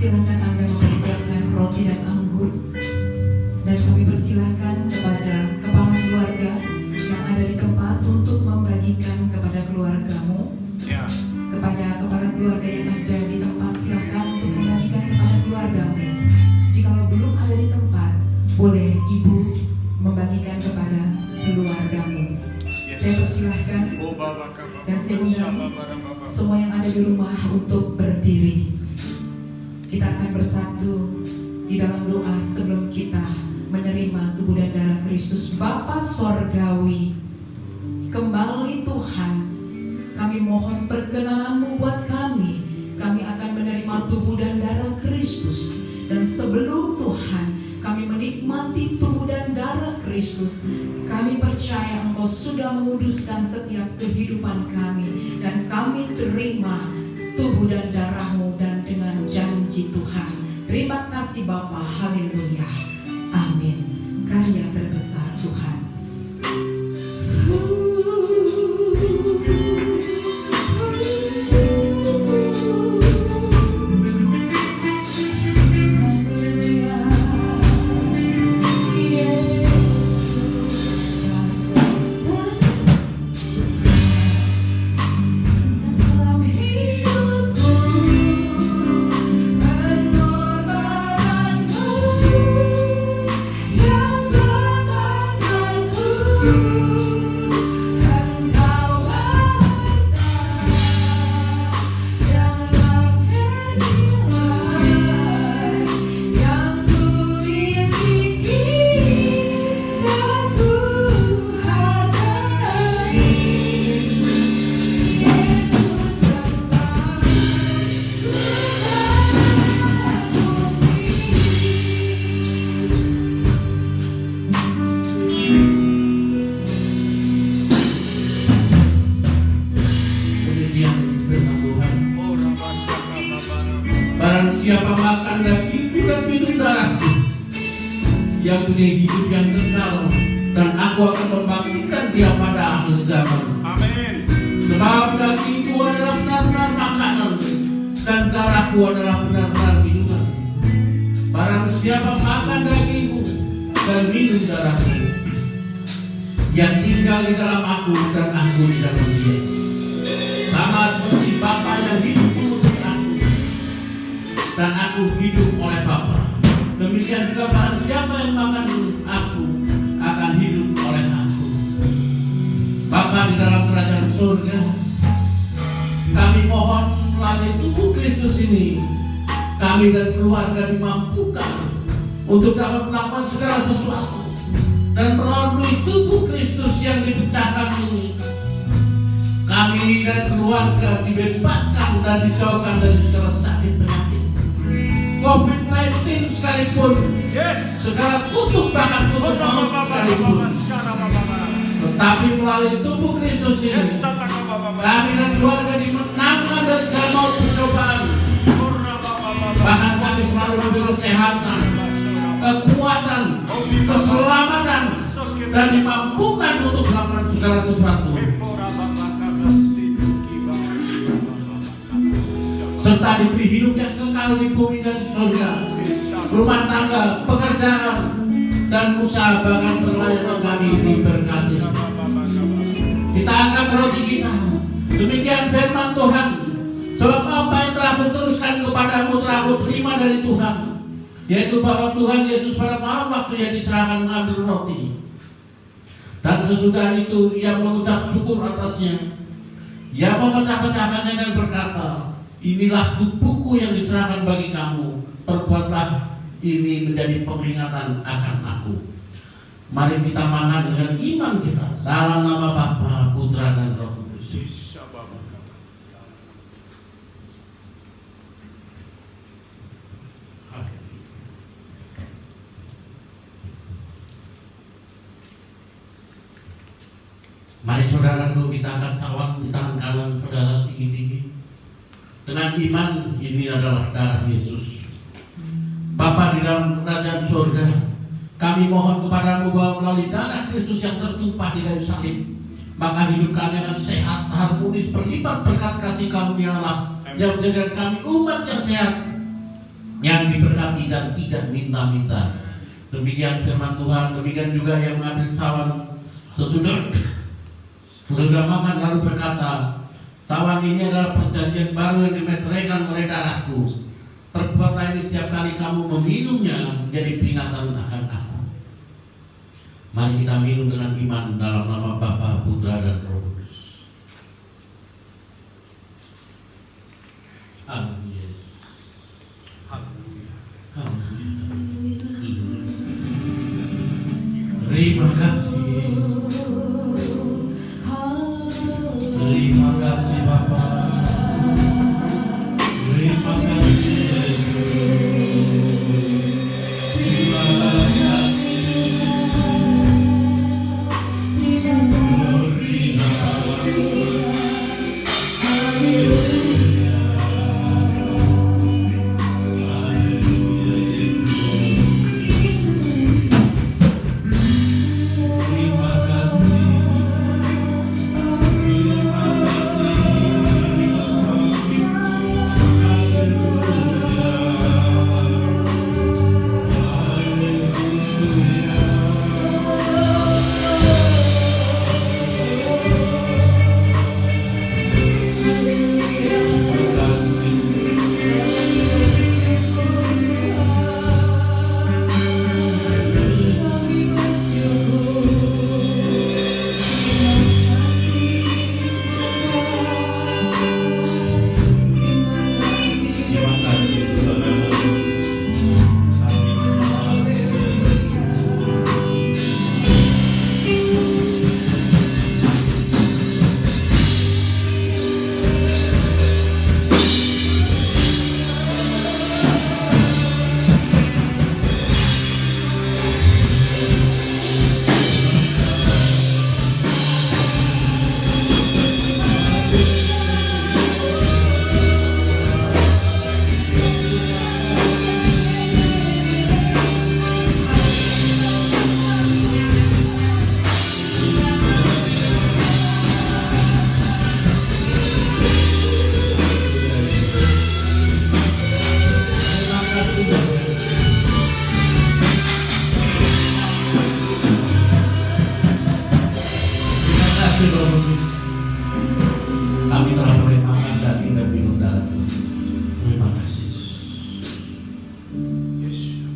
Silakan Anda mempersiapkan roti dan anggur. serahkan kepada keluargamu. Saya persilahkan dan saya undang semua yang ada di rumah untuk berdiri. Kita akan bersatu di dalam doa sebelum kita menerima tubuh dan darah Kristus. Bapa Sorgawi, kembali Tuhan, kami mohon perkenanan-Mu buat kami. Kami akan menerima tubuh dan darah Kristus. Dan sebelum Tuhan kami menikmati tubuh dan darah Kristus, kami percaya Engkau sudah menguduskan setiap kehidupan kami. Dan kami terima tubuh dan darah-Mu dan dengan janji Tuhan. Terima kasih Bapa, haleluya, amin. Karya terbesar Tuhan. Siapa makan dagingku dan minum darahku, yang punya hidup yang kekal, dan aku akan membangkitkan dia pada akhir zaman. Amin. Sebab dagingku adalah benar-benar makanan, dan darahku adalah benar-benar minuman. Barang siapa makan dagingku dan minum darahku, yang tinggal di dalam aku dan aku di dalam dia, sama seperti Bapa yang hidup mengutus aku, dan aku hidup oleh Bapa. Demikian juga barang siapa yang makan aku akan hidup oleh aku. Bapa di dalam kerajaan surga, kami mohon melalui tubuh Kristus ini, kami dan keluarga dimampukan untuk dapat melakukan segala sesuatu. Dan melalui tubuh Kristus yang dipecahkan ini, kami dan keluarga dibebaskan dan dijauhkan dari segala sakit penyakit, COVID-19 sekalipun, segala kutuk bahkan kutuk maut sekalipun. Tetapi melalui tubuh Kristus ini, kami dan keluarga dimenangkan dari segala maut percobaan. Bahkan kami selalu diberi kesehatan, kekuatan, keselamatan, dan dimampukan untuk melakukan segala sesuatu. Serta diberi hidup yang kekal di bumi dan di surga, rumah tangga, pekerjaan, dan usaha bahkan pelayanan kami diberkati. Kita angkat roti kita. Demikian firman Tuhan. Sebab apa yang telah kuteruskan kepadamu telah kuterima dari Tuhan, yaitu bahwa Tuhan Yesus pada malam waktu yang diserahkan mengambil roti, dan sesudah itu ia mengucap syukur atasnya. Ia memecah-pecahkannya dan berkata, inilah tubuhku yang diserahkan bagi kamu. Perbuatlah ini menjadi peringatan akan aku. Mari kita makan dengan iman kita dalam nama Bapa, Putra, dan Roh Kudus. Mari saudaraku, kita angkat cawan di tangan kanan saudara tinggi-tinggi. Dengan iman, ini adalah darah Yesus. Bapa di dalam kerajaan surga, kami mohon kepadamu bahwa melalui darah Kristus yang tertumpah di kayu salib, maka hidup kami akan sehat, harmonis, berlipat berkat kasih karunia Allah yang menjadikan kami umat yang sehat, yang diberkati dan tidak minta-minta. Demikian firman Tuhan. Demikian juga yang mengambil cawan sesudah makan lalu berkata, tawan ini adalah perjanjian baru yang dimeteraikan oleh darahku. Perbuatlah ini setiap kali kamu meminumnya menjadi peringatan akan aku. Mari kita minum dengan iman dalam nama Bapa, Putra, dan Roh Kudus. Amin. Terima kasih. Terima kasih Bapa. Terima kasih Yesus. Terima kasih. Kami telah boleh makan daging dan minum darah. Terima kasih. Yesus.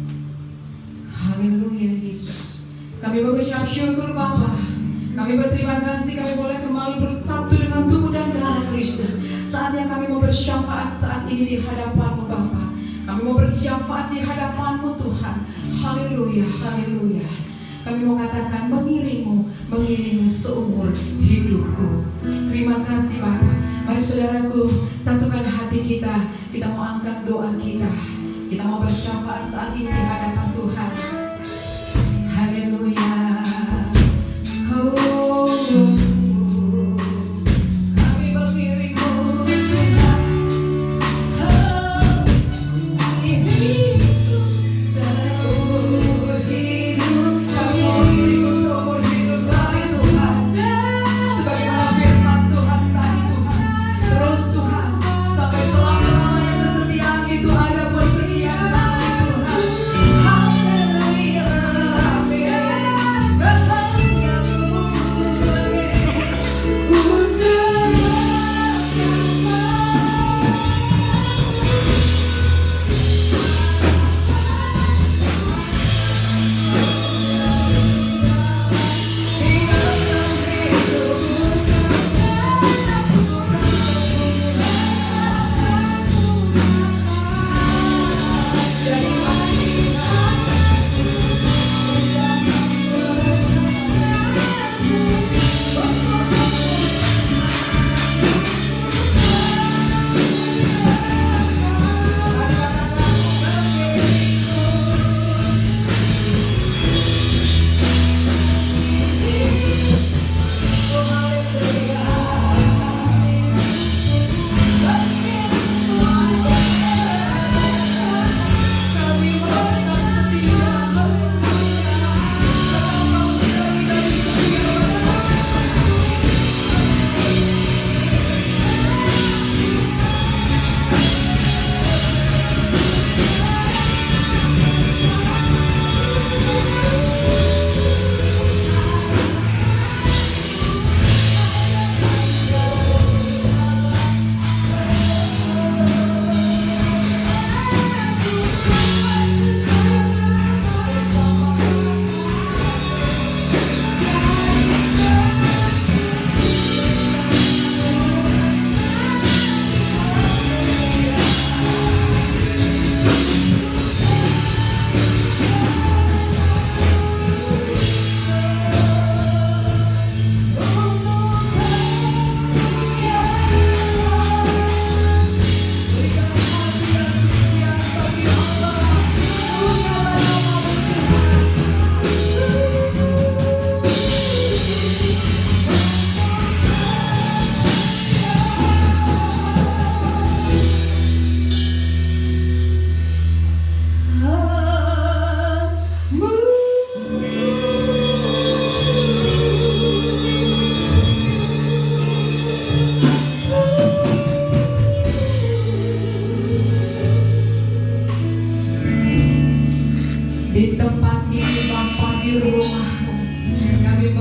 Haleluya Yesus. Kami mengucap syukur Bapa. Kami berterima kasih kami boleh kembali bersatu dengan tubuh dan darah Kristus. Saatnya kami mau bersyafaat saat ini di hadapan-Mu Bapa. Kami mau bersyafaat di hadapan-Mu Tuhan. Haleluya, haleluya. Kami mau katakan mengiringmu seumur hidupku. Terima kasih Bapa. Mari saudaraku, satukan hati kita. Kita mau angkat doa kita. Kita mau bersyafaat saat ini di hadapan Tuhan. Haleluya. Oh, kami mengiringmu Tuhan. Seumur hidup. Kami mau mengiringmu seumur hidup kami Tuhan. Sebagaimana firman Tuhan tadi Tuhan. Terus Tuhan, sampai selama-lamanya kesetiaan itu ada persediaan kami Tuhan.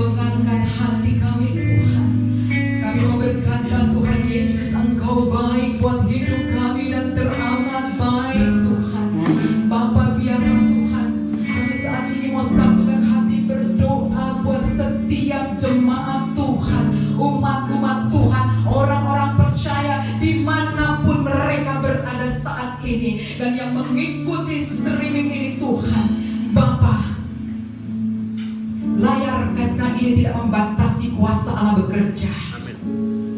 mengangkat hati kami Tuhan. Kami mau berkata Tuhan Yesus, Engkau baik buat hidup kami dan teramat baik Tuhan. Bapa, biarlah Tuhan kami saat ini mau satukan hati berdoa buat setiap jemaat Tuhan, umat-umat Tuhan, orang-orang percaya dimanapun mereka berada saat ini, dan yang mengikuti streaming ini Tuhan. Bapa, layar kaca ini tidak membatasi kuasa Allah bekerja.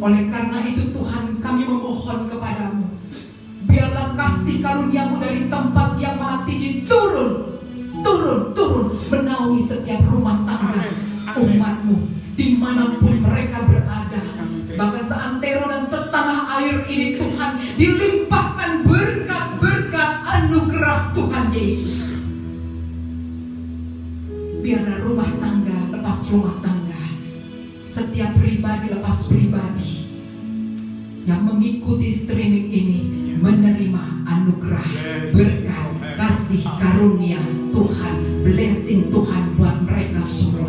Oleh karena itu Tuhan, kami memohon kepadamu, biarlah kasih karuniamu dari tempat yang maha tinggi turun menaungi setiap rumah tangga umatmu dimanapun mereka berada. Bahkan seantero dan setanah air ini Tuhan, dilimpahkan berkat-berkat anugerah Tuhan Yesus. Biarlah rumah tangga lepas rumah tangga, setiap pribadi lepas pribadi yang mengikuti streaming ini menerima anugerah, berkat, kasih karunia Tuhan, blessing Tuhan buat mereka semua.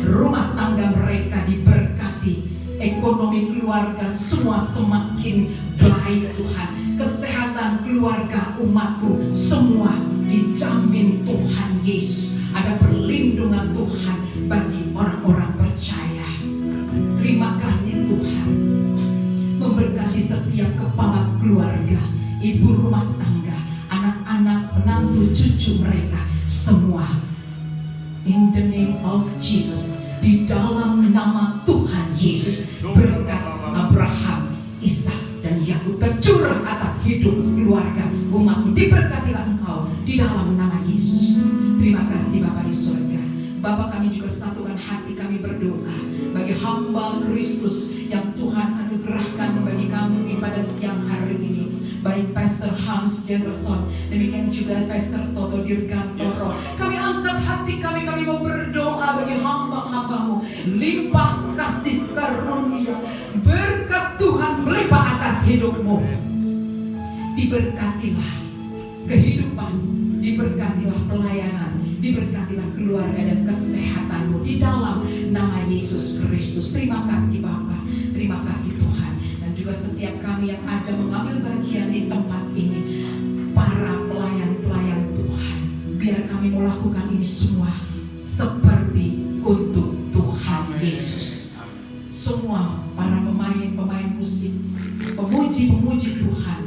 Rumah tangga mereka diberkati, ekonomi keluarga semua semakin baik Tuhan, kesehatan keluarga umatmu semua dijamin Tuhan Yesus. Ada perlindungan Tuhan bagi orang-orang percaya. Terima kasih Tuhan, memberkati setiap kepala keluarga, ibu rumah tangga, anak-anak, menantu, cucu mereka semua. In the name of Jesus, di dalam nama Tuhan Yesus, berkat Abraham, Ishak, dan Yakub tercurah atas hidup keluarga umatmu. Diberkatilah engkau di dalam nama Yesus. Terima kasih Bapa di surga. Bapa, kami juga satukan hati kami berdoa bagi hamba Kristus yang Tuhan anugerahkan bagi kami pada siang hari ini. Baik Pastor Hans Jefferson, demikian juga Pastor Toto Dirgantoro. Kami angkat hati kami mau berdoa bagi hamba-hambamu. Limpah kasih karunia, berkat Tuhan melimpah atas hidupmu. Diberkatilah kehidupan, diberkatilah pelayanan, diberkatilah keluarga dan kesehatanmu di dalam nama Yesus Kristus. Terima kasih Bapa, terima kasih Tuhan. Dan juga setiap kami yang ada mengambil bagian di tempat ini, para pelayan-pelayan Tuhan, biar kami melakukan ini semua seperti untuk Tuhan Yesus. Semua para pemain musik, pemuji Tuhan,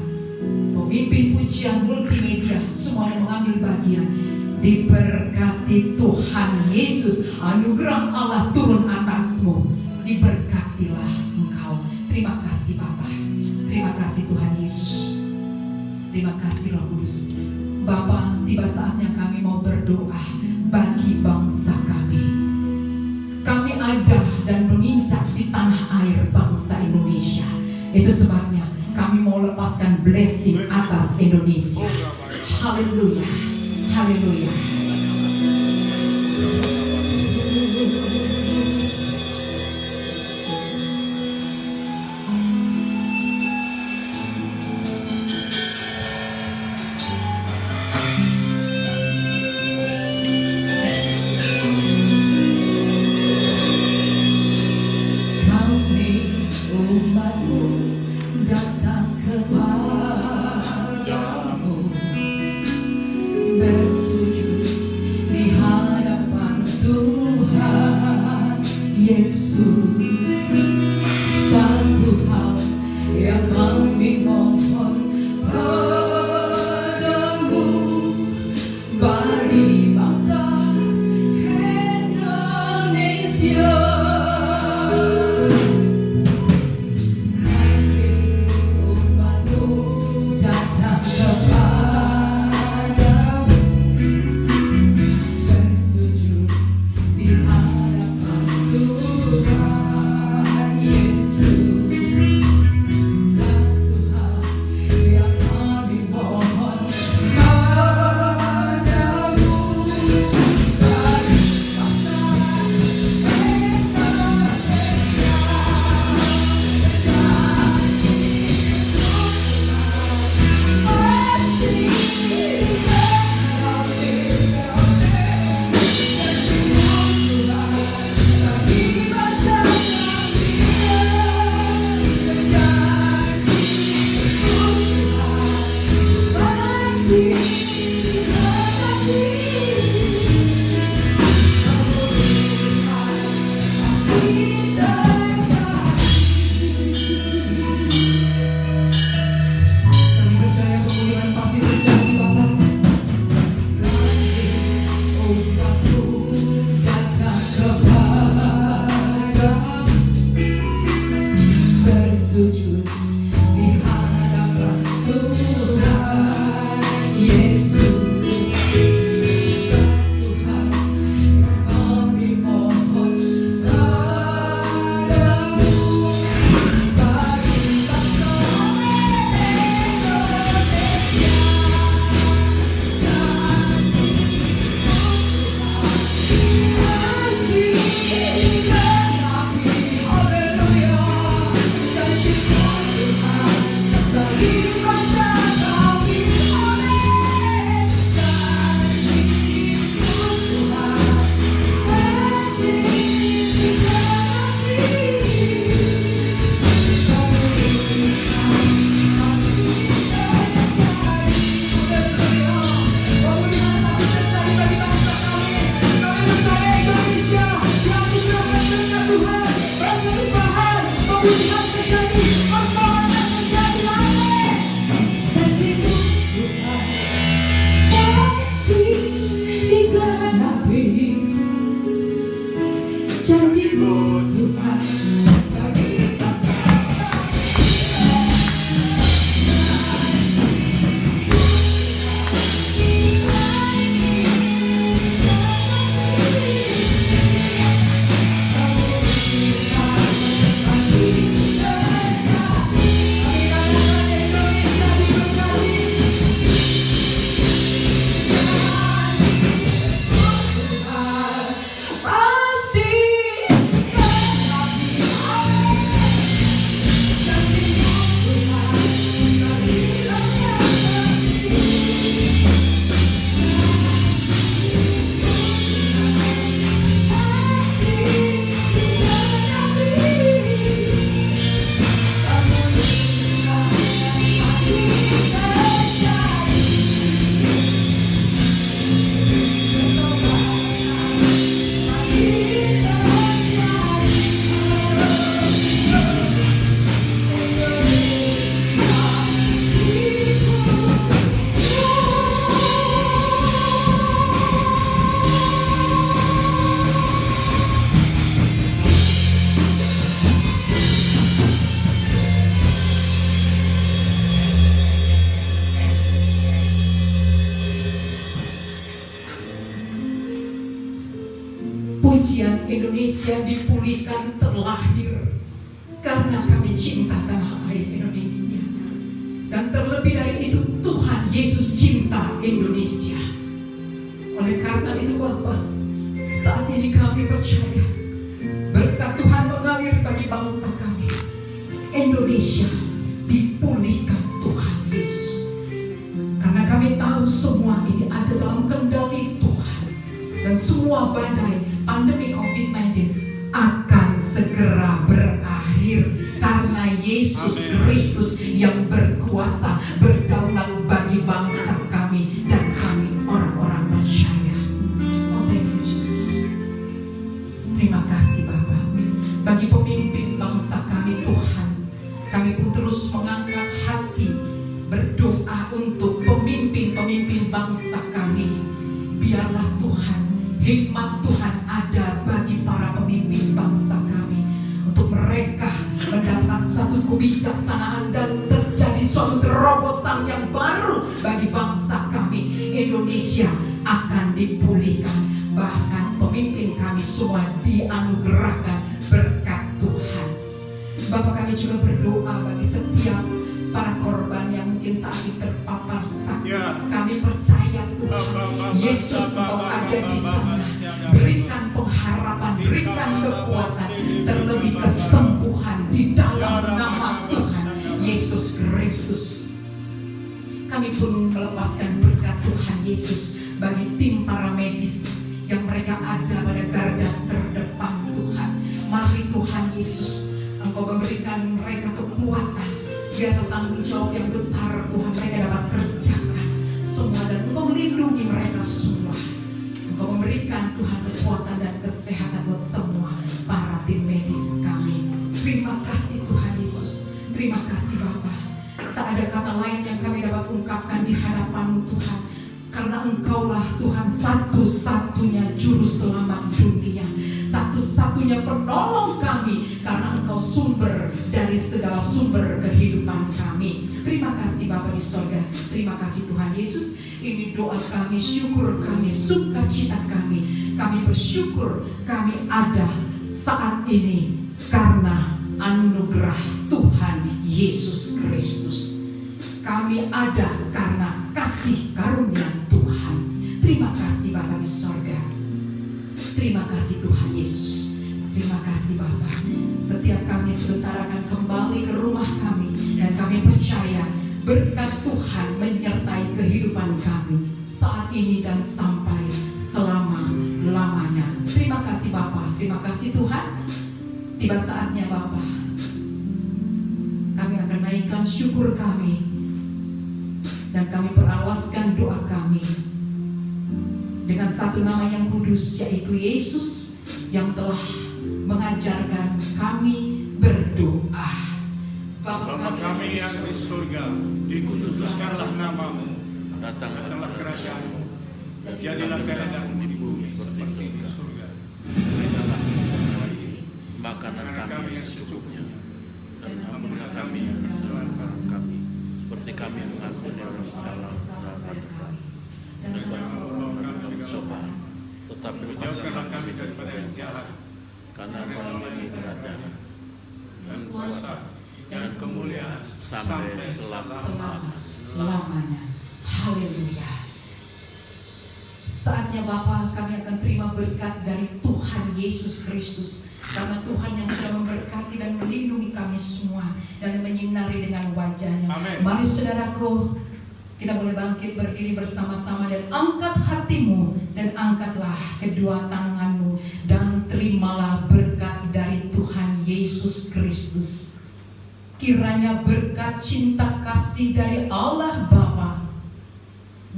pemimpin pujian multimedia, semua yang mengambil bagian, diberkati Tuhan Yesus. Anugerah Allah turun atasmu, diberkatilah engkau. Terima kasih Bapa, terima kasih Tuhan Yesus, terima kasih Roh Kudus. Bapa, tiba saatnya kami mau berdoa bagi bangsa kami. Kami ada dan menginjak di tanah air bangsa Indonesia. Itu sebabnya kami mau lepaskan blessing atas Indonesia. Haleluya, haleluya. Pujian Indonesia dipulihkan terlahir karena kami cinta tanah air Indonesia. Dan terlebih dari itu Tuhan Yesus cinta Indonesia. Oleh karena itu Bapak, saat ini kami percaya berkat Tuhan mengalir bagi bangsa kami. Indonesia dipulihkan Tuhan Yesus. Karena kami tahu semua ini ada dalam kendali Tuhan. Dan semua badai pandemi COVID-19 akan segera berakhir karena Yesus Kristus yang berkuasa berdaulat bagi bangsa kami dan kami orang-orang percaya. Oh, thank you Jesus. Terima kasih Bapak bagi pemimpin bangsa kami Tuhan. Kami pun terus mengangkat hati berdoa untuk pemimpin-pemimpin bangsa kami. Biarlah Tuhan, hikmat Tuhan ada bagi para pemimpin bangsa kami untuk mereka mendapat satu kebijaksanaan dan terjadi suatu terobosan yang baru bagi bangsa kami. Indonesia akan dipulihkan, bahkan pemimpin kami semua dianugerahkan berkat Tuhan. Bapak, kami juga berdoa bagi setiap para korban yang mungkin saat ini terpapar sakit. Kami percaya Tuhan Yesus Engkau ada di sana. Berikan pengharapan, berikan kekuatan, terlebih kesembuhan di dalam nama Tuhan Yesus Kristus. Kami pun melepaskan berkat Tuhan Yesus bagi tim para medis yang mereka ada pada garda terdepan Tuhan. Mari Tuhan Yesus, Engkau memberikan mereka kekuatan, biar tanggung jawab yang besar Tuhan mereka dapat kerjakan semua, dan Engkau melindungi mereka semua. Engkau memberikan Tuhan kekuatan dan kesehatan buat semua para tim medis. Terima kasih Bapa. Tak ada kata lain yang kami dapat ungkapkan di hadapan-Mu Tuhan, karena Engkaulah Tuhan satu-satunya juru selamat dunia, satu-satunya penolong kami, karena Engkau sumber dari segala sumber kehidupan kami. Terima kasih Bapa di sorga. Terima kasih Tuhan Yesus. Ini doa kami, syukur kami, sukacita kami. Kami bersyukur kami ada saat ini karena anugerah Tuhan Yesus Kristus. Kami ada karena kasih karunia Tuhan. Terima kasih Bapa di sorga. Terima kasih Tuhan Yesus. Terima kasih Bapa. Setiap kami sebentar akan kembali ke rumah kami, dan kami percaya berkat Tuhan menyertai kehidupan kami saat ini dan sampai selama-lamanya. Terima kasih Bapa. Terima kasih Tuhan. Tiba saatnya Bapa, kami akan naikkan syukur kami, dan kami peralaskan doa kami dengan satu nama yang kudus, yaitu Yesus, yang telah mengajarkan kami berdoa. Bapa kami yang di surga, dikuduskanlah namamu, datanglah kerajaan-Mu, jadilah kehendakmu di bumi seperti di surga. Berikanlah kami makanan kami yang secukupnya, secukupnya, dan ampunilah kami kesalahan kami, seperti kami mengampuni orang salah terhadap kami. Dan jangan membawa kami dalam cobaan, tetapi lepaskanlah kami daripada yang jahat, karena Bagi kerajaan dan kuasa dan kemuliaan sampai selama-lamanya. Haleluya. Saatnya Bapa, kami akan terima berkat dari Tuhan Yesus Kristus, karena Tuhan yang sudah memberkati dan melindungi kami semua dan menyinari dengan wajah-Nya. Amin. Mari saudaraku, kita boleh bangkit berdiri bersama-sama dan angkat hatimu dan angkatlah kedua tanganmu dan terimalah berkat dari Tuhan Yesus Kristus. Kiranya berkat cinta kasih dari Allah Bapa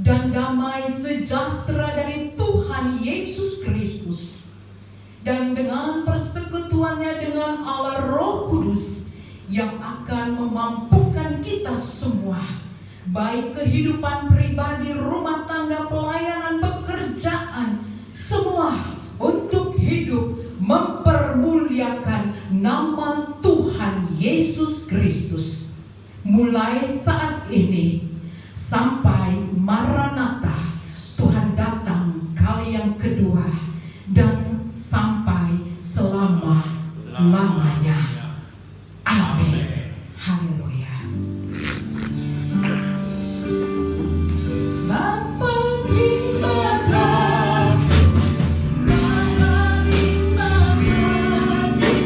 dan damai sejahtera dari Tuhan Yesus Kristus, dan dengan persekutuannya dengan Allah Roh Kudus yang akan memampukan kita semua, baik kehidupan pribadi, rumah tangga, pelayanan, pekerjaan, semua untuk hidup mempermuliakan nama Tuhan Yesus Kristus, mulai saat ini sampai Maranatha, Tuhan datang kali yang kedua, dan sampai selama-lamanya. Amin. Haleluya. Bapa terima kasih, Bapa terima kasih.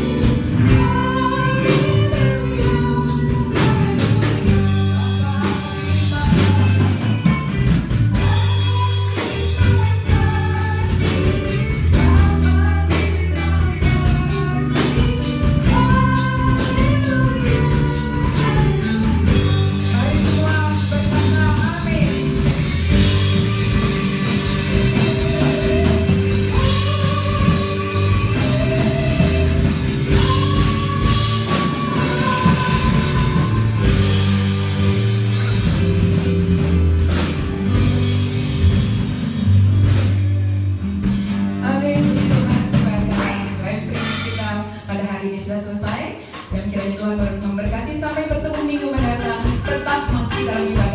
Amin. Puji Tuhan, kepada live streaming kita pada hari ini sudah selesai, dan kiranya Tuhan memberkati sampai bertemu minggu mendatang. Tetap masih dalam ibadah.